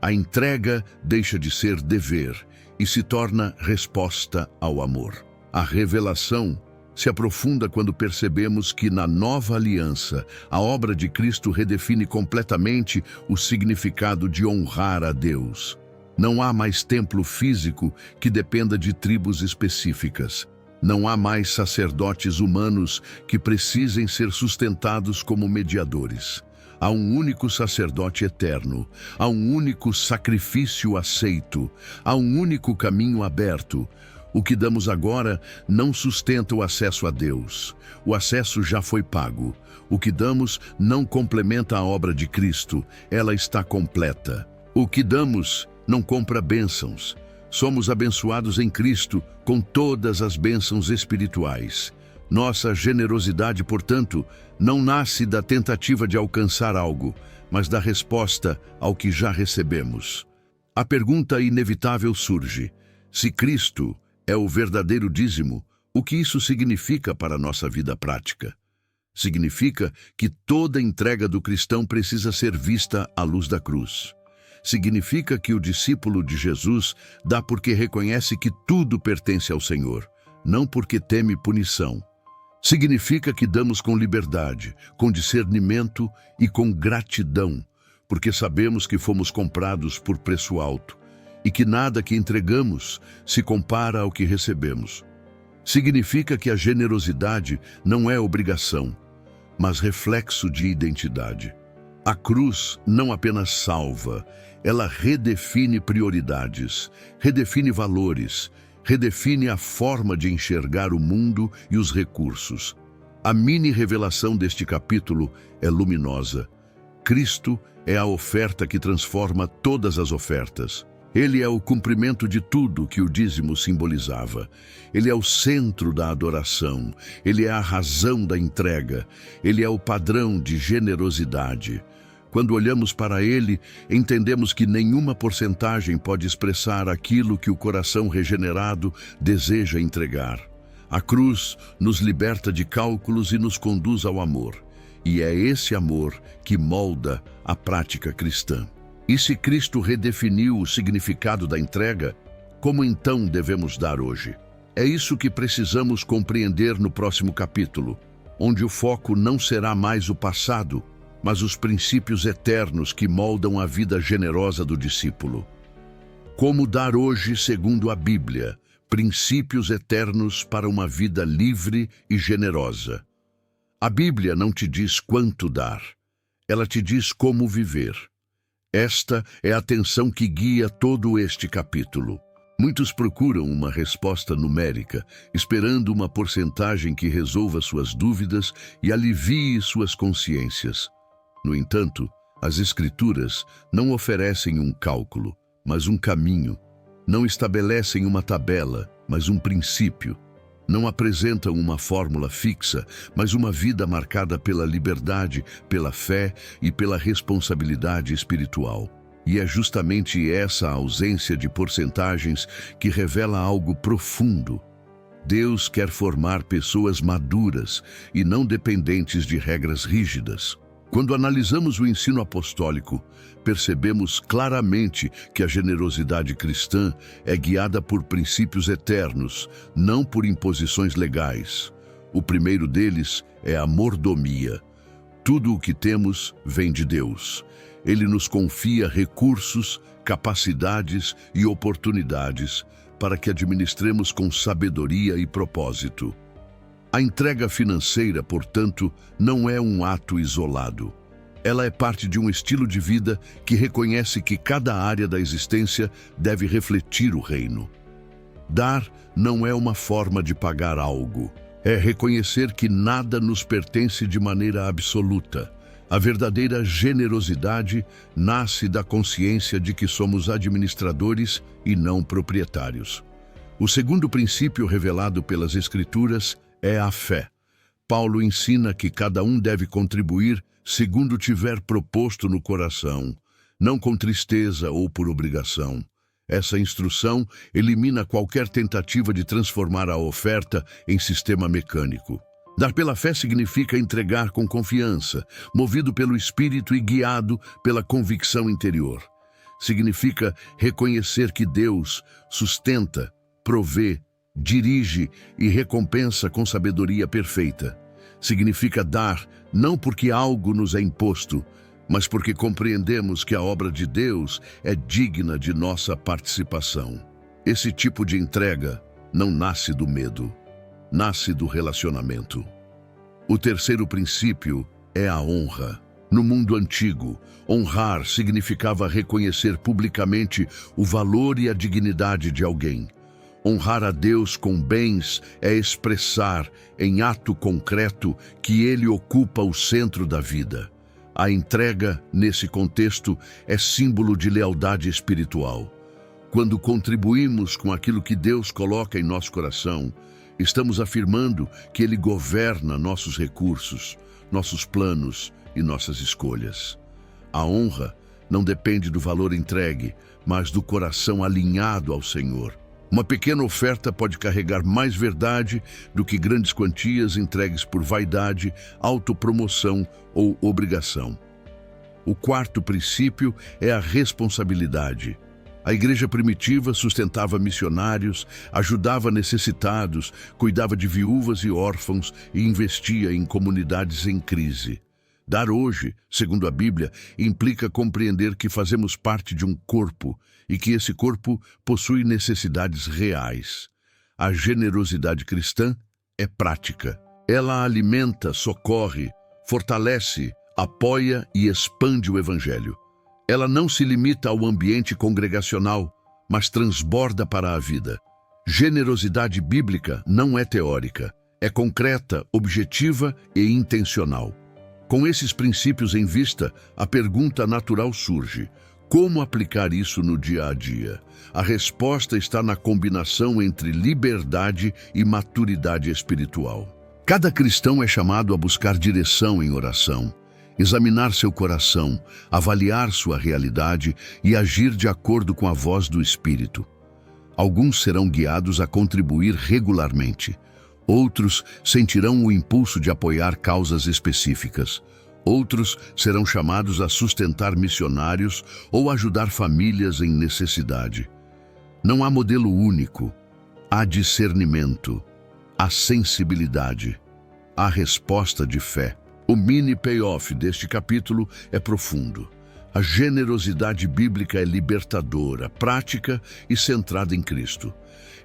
A entrega deixa de ser dever e se torna resposta ao amor. A revelação se aprofunda quando percebemos que na nova aliança, a obra de Cristo redefine completamente o significado de honrar a Deus. Não há mais templo físico que dependa de tribos específicas. Não há mais sacerdotes humanos que precisem ser sustentados como mediadores. Há um único sacerdote eterno, há um único sacrifício aceito, há um único caminho aberto. O que damos agora não sustenta o acesso a Deus. O acesso já foi pago. O que damos não complementa a obra de Cristo, ela está completa. O que damos não compra bênçãos. Somos abençoados em Cristo com todas as bênçãos espirituais. Nossa generosidade, portanto, não nasce da tentativa de alcançar algo, mas da resposta ao que já recebemos. A pergunta inevitável surge: se Cristo é o verdadeiro dízimo, o que isso significa para a nossa vida prática? Significa que toda entrega do cristão precisa ser vista à luz da cruz. Significa que o discípulo de Jesus dá porque reconhece que tudo pertence ao Senhor, não porque teme punição. Significa que damos com liberdade, com discernimento e com gratidão, porque sabemos que fomos comprados por preço alto e que nada que entregamos se compara ao que recebemos. Significa que a generosidade não é obrigação, mas reflexo de identidade. A cruz não apenas salva, ela redefine prioridades, redefine valores, redefine a forma de enxergar o mundo e os recursos. A mini-revelação deste capítulo é luminosa. Cristo é a oferta que transforma todas as ofertas. Ele é o cumprimento de tudo que o dízimo simbolizava. Ele é o centro da adoração. Ele é a razão da entrega. Ele é o padrão de generosidade. Quando olhamos para ele, entendemos que nenhuma porcentagem pode expressar aquilo que o coração regenerado deseja entregar. A cruz nos liberta de cálculos e nos conduz ao amor. E é esse amor que molda a prática cristã. E se Cristo redefiniu o significado da entrega, como então devemos dar hoje? É isso que precisamos compreender no próximo capítulo, onde o foco não será mais o passado, mas os princípios eternos que moldam a vida generosa do discípulo. Como dar hoje, segundo a Bíblia, princípios eternos para uma vida livre e generosa. A Bíblia não te diz quanto dar, ela te diz como viver. Esta é a tensão que guia todo este capítulo. Muitos procuram uma resposta numérica, esperando uma porcentagem que resolva suas dúvidas e alivie suas consciências. No entanto, as Escrituras não oferecem um cálculo, mas um caminho. Não estabelecem uma tabela, mas um princípio. Não apresentam uma fórmula fixa, mas uma vida marcada pela liberdade, pela fé e pela responsabilidade espiritual. E é justamente essa ausência de porcentagens que revela algo profundo. Deus quer formar pessoas maduras e não dependentes de regras rígidas. Quando analisamos o ensino apostólico, percebemos claramente que a generosidade cristã é guiada por princípios eternos, não por imposições legais. O primeiro deles é a mordomia. Tudo o que temos vem de Deus. Ele nos confia recursos, capacidades e oportunidades para que administremos com sabedoria e propósito. A entrega financeira, portanto, não é um ato isolado. Ela é parte de um estilo de vida que reconhece que cada área da existência deve refletir o reino. Dar não é uma forma de pagar algo. É reconhecer que nada nos pertence de maneira absoluta. A verdadeira generosidade nasce da consciência de que somos administradores e não proprietários. O segundo princípio revelado pelas Escrituras é a fé. Paulo ensina que cada um deve contribuir segundo tiver proposto no coração, não com tristeza ou por obrigação. Essa instrução elimina qualquer tentativa de transformar a oferta em sistema mecânico. Dar pela fé significa entregar com confiança, movido pelo Espírito e guiado pela convicção interior. Significa reconhecer que Deus sustenta, provê, dirige e recompensa com sabedoria perfeita. Significa dar não porque algo nos é imposto, mas porque compreendemos que a obra de Deus é digna de nossa participação. Esse tipo de entrega não nasce do medo, nasce do relacionamento. O terceiro princípio é a honra. No mundo antigo, honrar significava reconhecer publicamente o valor e a dignidade de alguém. Honrar a Deus com bens é expressar, em ato concreto, que Ele ocupa o centro da vida. A entrega, nesse contexto, é símbolo de lealdade espiritual. Quando contribuímos com aquilo que Deus coloca em nosso coração, estamos afirmando que Ele governa nossos recursos, nossos planos e nossas escolhas. A honra não depende do valor entregue, mas do coração alinhado ao Senhor. Uma pequena oferta pode carregar mais verdade do que grandes quantias entregues por vaidade, autopromoção ou obrigação. O quarto princípio é a responsabilidade. A igreja primitiva sustentava missionários, ajudava necessitados, cuidava de viúvas e órfãos e investia em comunidades em crise. Dar hoje, segundo a Bíblia, implica compreender que fazemos parte de um corpo e que esse corpo possui necessidades reais. A generosidade cristã é prática. Ela alimenta, socorre, fortalece, apoia e expande o Evangelho. Ela não se limita ao ambiente congregacional, mas transborda para a vida. Generosidade bíblica não é teórica, é concreta, objetiva e intencional. Com esses princípios em vista, a pergunta natural surge: como aplicar isso no dia a dia? A resposta está na combinação entre liberdade e maturidade espiritual. Cada cristão é chamado a buscar direção em oração, examinar seu coração, avaliar sua realidade e agir de acordo com a voz do Espírito. Alguns serão guiados a contribuir regularmente. Outros sentirão o impulso de apoiar causas específicas. Outros serão chamados a sustentar missionários ou ajudar famílias em necessidade. Não há modelo único. Há discernimento, há sensibilidade, há resposta de fé. O mini payoff deste capítulo é profundo. A generosidade bíblica é libertadora, prática e centrada em Cristo.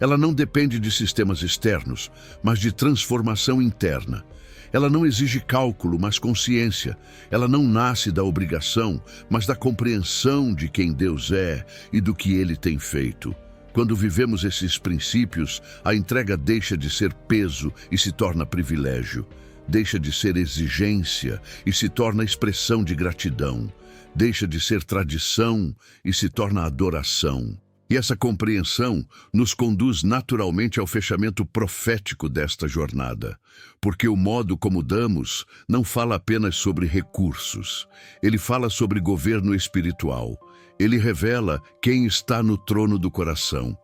Ela não depende de sistemas externos, mas de transformação interna. Ela não exige cálculo, mas consciência. Ela não nasce da obrigação, mas da compreensão de quem Deus é e do que Ele tem feito. Quando vivemos esses princípios, a entrega deixa de ser peso e se torna privilégio. Deixa de ser exigência e se torna expressão de gratidão. Deixa de ser tradição e se torna adoração. E essa compreensão nos conduz naturalmente ao fechamento profético desta jornada, porque o modo como damos não fala apenas sobre recursos, ele fala sobre governo espiritual. Ele revela quem está no trono do coração.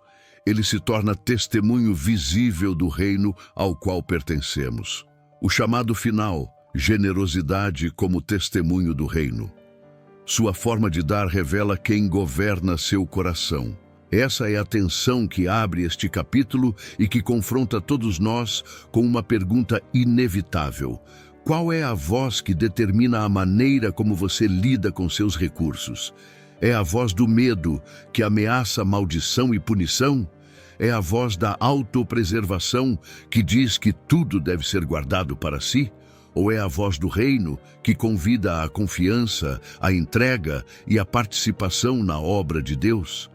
Ele se torna testemunho visível do reino ao qual pertencemos. O chamado final, generosidade como testemunho do reino. Sua forma de dar revela quem governa seu coração. Essa é a tensão que abre este capítulo e que confronta todos nós com uma pergunta inevitável. Qual é a voz que determina a maneira como você lida com seus recursos? É a voz do medo que ameaça maldição e punição? É a voz da autopreservação que diz que tudo deve ser guardado para si? Ou é a voz do reino que convida à confiança, à entrega e à participação na obra de Deus?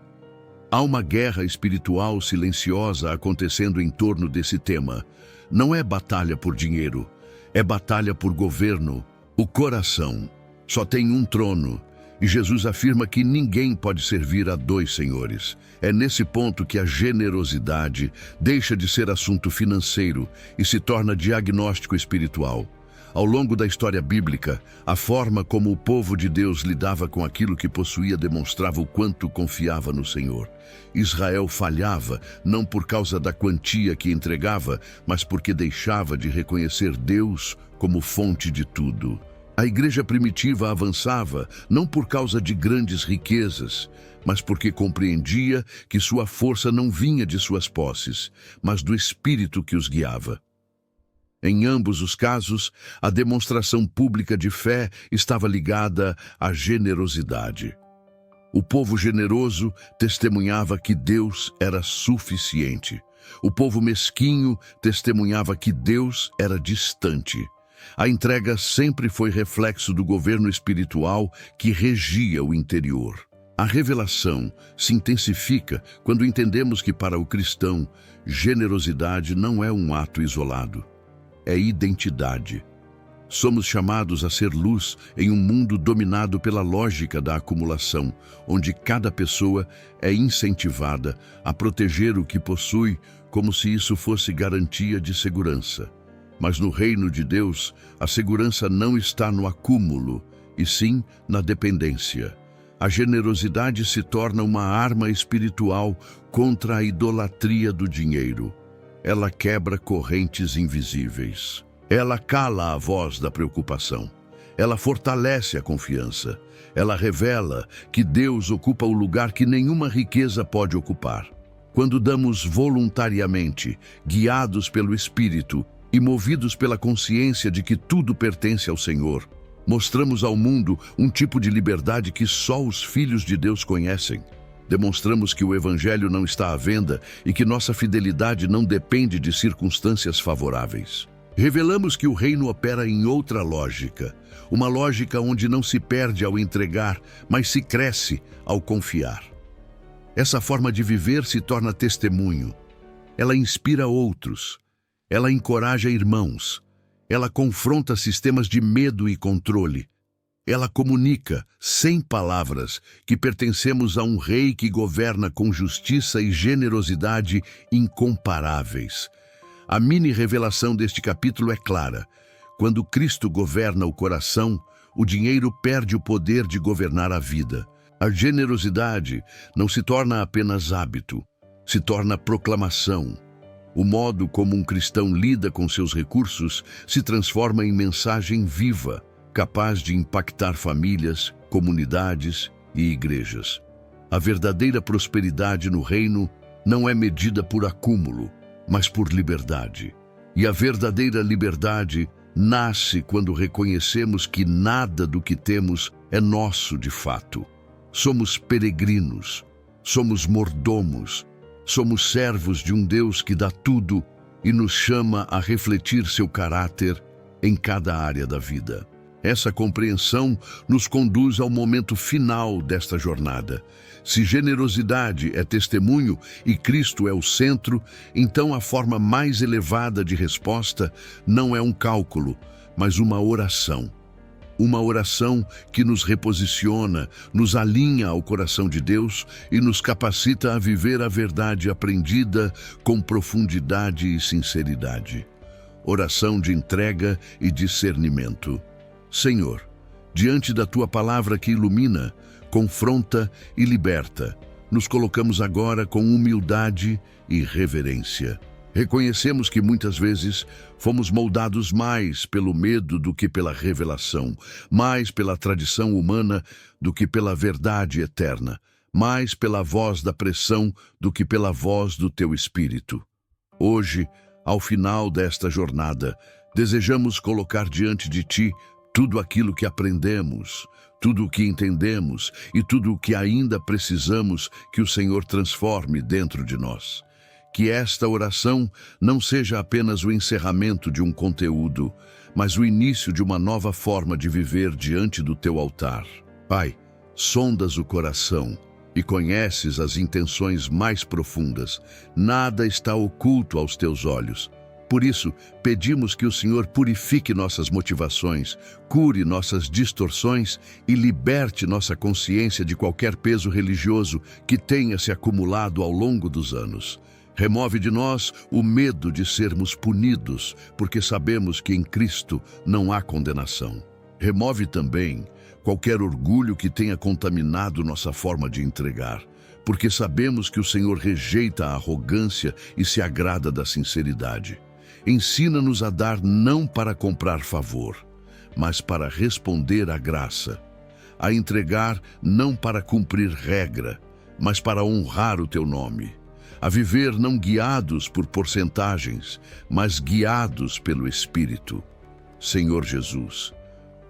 Há uma guerra espiritual silenciosa acontecendo em torno desse tema. Não é batalha por dinheiro, é batalha por governo. O coração só tem um trono, e Jesus afirma que ninguém pode servir a dois senhores. É nesse ponto que a generosidade deixa de ser assunto financeiro e se torna diagnóstico espiritual. Ao longo da história bíblica, a forma como o povo de Deus lidava com aquilo que possuía demonstrava o quanto confiava no Senhor. Israel falhava, não por causa da quantia que entregava, mas porque deixava de reconhecer Deus como fonte de tudo. A igreja primitiva avançava não por causa de grandes riquezas, mas porque compreendia que sua força não vinha de suas posses, mas do Espírito que os guiava. Em ambos os casos, a demonstração pública de fé estava ligada à generosidade. O povo generoso testemunhava que Deus era suficiente. O povo mesquinho testemunhava que Deus era distante. A entrega sempre foi reflexo do governo espiritual que regia o interior. A revelação se intensifica quando entendemos que, para o cristão, generosidade não é um ato isolado. É identidade. Somos chamados a ser luz em um mundo dominado pela lógica da acumulação, onde cada pessoa é incentivada a proteger o que possui como se isso fosse garantia de segurança. Mas no reino de Deus, a segurança não está no acúmulo, e sim na dependência. A generosidade se torna uma arma espiritual contra a idolatria do dinheiro. Ela quebra correntes invisíveis. Ela cala a voz da preocupação. Ela fortalece a confiança. Ela revela que Deus ocupa o lugar que nenhuma riqueza pode ocupar. Quando damos voluntariamente, guiados pelo Espírito e movidos pela consciência de que tudo pertence ao Senhor, mostramos ao mundo um tipo de liberdade que só os filhos de Deus conhecem. Demonstramos que o Evangelho não está à venda e que nossa fidelidade não depende de circunstâncias favoráveis. Revelamos que o reino opera em outra lógica, uma lógica onde não se perde ao entregar, mas se cresce ao confiar. Essa forma de viver se torna testemunho. Ela inspira outros. Ela encoraja irmãos. Ela confronta sistemas de medo e controle. Ela comunica, sem palavras, que pertencemos a um rei que governa com justiça e generosidade incomparáveis. A mini-revelação deste capítulo é clara. Quando Cristo governa o coração, o dinheiro perde o poder de governar a vida. A generosidade não se torna apenas hábito, se torna proclamação. O modo como um cristão lida com seus recursos se transforma em mensagem viva, capaz de impactar famílias, comunidades e igrejas. A verdadeira prosperidade no reino não é medida por acúmulo, mas por liberdade. E a verdadeira liberdade nasce quando reconhecemos que nada do que temos é nosso de fato. Somos peregrinos, somos mordomos, somos servos de um Deus que dá tudo e nos chama a refletir seu caráter em cada área da vida. Essa compreensão nos conduz ao momento final desta jornada. Se generosidade é testemunho e Cristo é o centro, então a forma mais elevada de resposta não é um cálculo, mas uma oração. Uma oração que nos reposiciona, nos alinha ao coração de Deus e nos capacita a viver a verdade aprendida com profundidade e sinceridade. Oração de entrega e discernimento. Senhor, diante da Tua palavra que ilumina, confronta e liberta. Nos colocamos agora com humildade e reverência. Reconhecemos que muitas vezes fomos moldados mais pelo medo do que pela revelação, mais pela tradição humana do que pela verdade eterna, mais pela voz da pressão do que pela voz do teu Espírito. Hoje, ao final desta jornada, desejamos colocar diante de ti tudo aquilo que aprendemos, tudo o que entendemos e tudo o que ainda precisamos que o Senhor transforme dentro de nós. Que esta oração não seja apenas o encerramento de um conteúdo, mas o início de uma nova forma de viver diante do teu altar. Pai, sondas o coração e conheces as intenções mais profundas. Nada está oculto aos teus olhos. Por isso, pedimos que o Senhor purifique nossas motivações, cure nossas distorções e liberte nossa consciência de qualquer peso religioso que tenha se acumulado ao longo dos anos. Remove de nós o medo de sermos punidos, porque sabemos que em Cristo não há condenação. Remove também qualquer orgulho que tenha contaminado nossa forma de entregar, porque sabemos que o Senhor rejeita a arrogância e se agrada da sinceridade. Ensina-nos a dar não para comprar favor, mas para responder à graça, a entregar não para cumprir regra, mas para honrar o teu nome, a viver não guiados por porcentagens, mas guiados pelo Espírito. Senhor Jesus,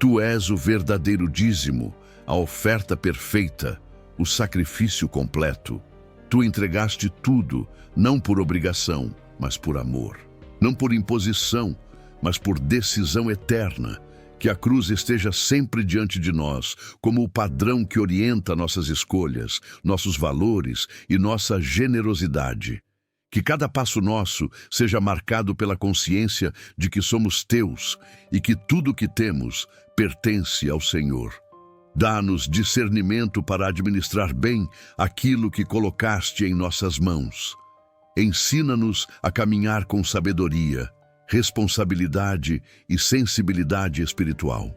Tu és o verdadeiro dízimo, a oferta perfeita, o sacrifício completo. Tu entregaste tudo, não por obrigação, mas por amor. Não por imposição, mas por decisão eterna. Que a cruz esteja sempre diante de nós, como o padrão que orienta nossas escolhas, nossos valores e nossa generosidade. Que cada passo nosso seja marcado pela consciência de que somos teus e que tudo o que temos pertence ao Senhor. Dá-nos discernimento para administrar bem aquilo que colocaste em nossas mãos. Ensina-nos a caminhar com sabedoria, responsabilidade e sensibilidade espiritual.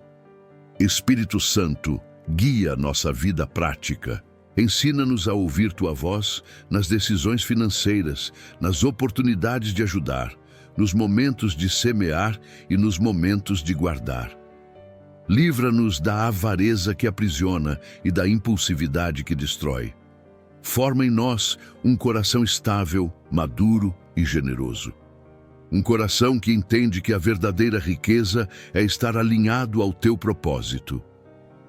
Espírito Santo, guia nossa vida prática. Ensina-nos a ouvir Tua voz nas decisões financeiras, nas oportunidades de ajudar, nos momentos de semear e nos momentos de guardar. Livra-nos da avareza que aprisiona e da impulsividade que destrói. Forma em nós um coração estável, maduro e generoso. Um coração que entende que a verdadeira riqueza é estar alinhado ao Teu propósito.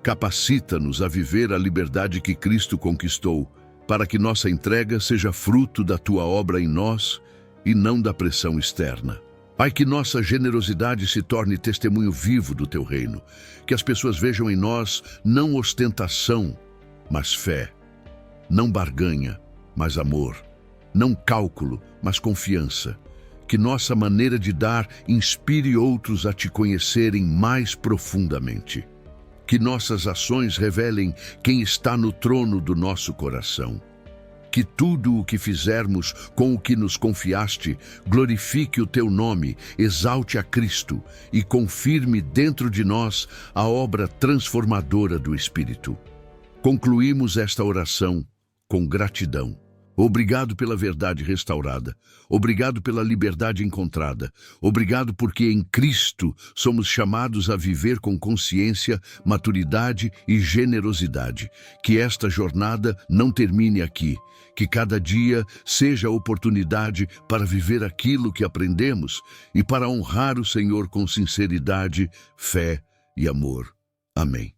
Capacita-nos a viver a liberdade que Cristo conquistou, para que nossa entrega seja fruto da Tua obra em nós e não da pressão externa. Pai, que nossa generosidade se torne testemunho vivo do Teu reino, que as pessoas vejam em nós não ostentação, mas fé. Não barganha, mas amor. Não cálculo, mas confiança. Que nossa maneira de dar inspire outros a Te conhecerem mais profundamente. Que nossas ações revelem quem está no trono do nosso coração. Que tudo o que fizermos com o que nos confiaste glorifique o Teu nome, exalte a Cristo e confirme dentro de nós a obra transformadora do Espírito. Concluímos esta oração com gratidão. Obrigado pela verdade restaurada. Obrigado pela liberdade encontrada. Obrigado porque em Cristo somos chamados a viver com consciência, maturidade e generosidade. Que esta jornada não termine aqui. Que cada dia seja oportunidade para viver aquilo que aprendemos e para honrar o Senhor com sinceridade, fé e amor. Amém.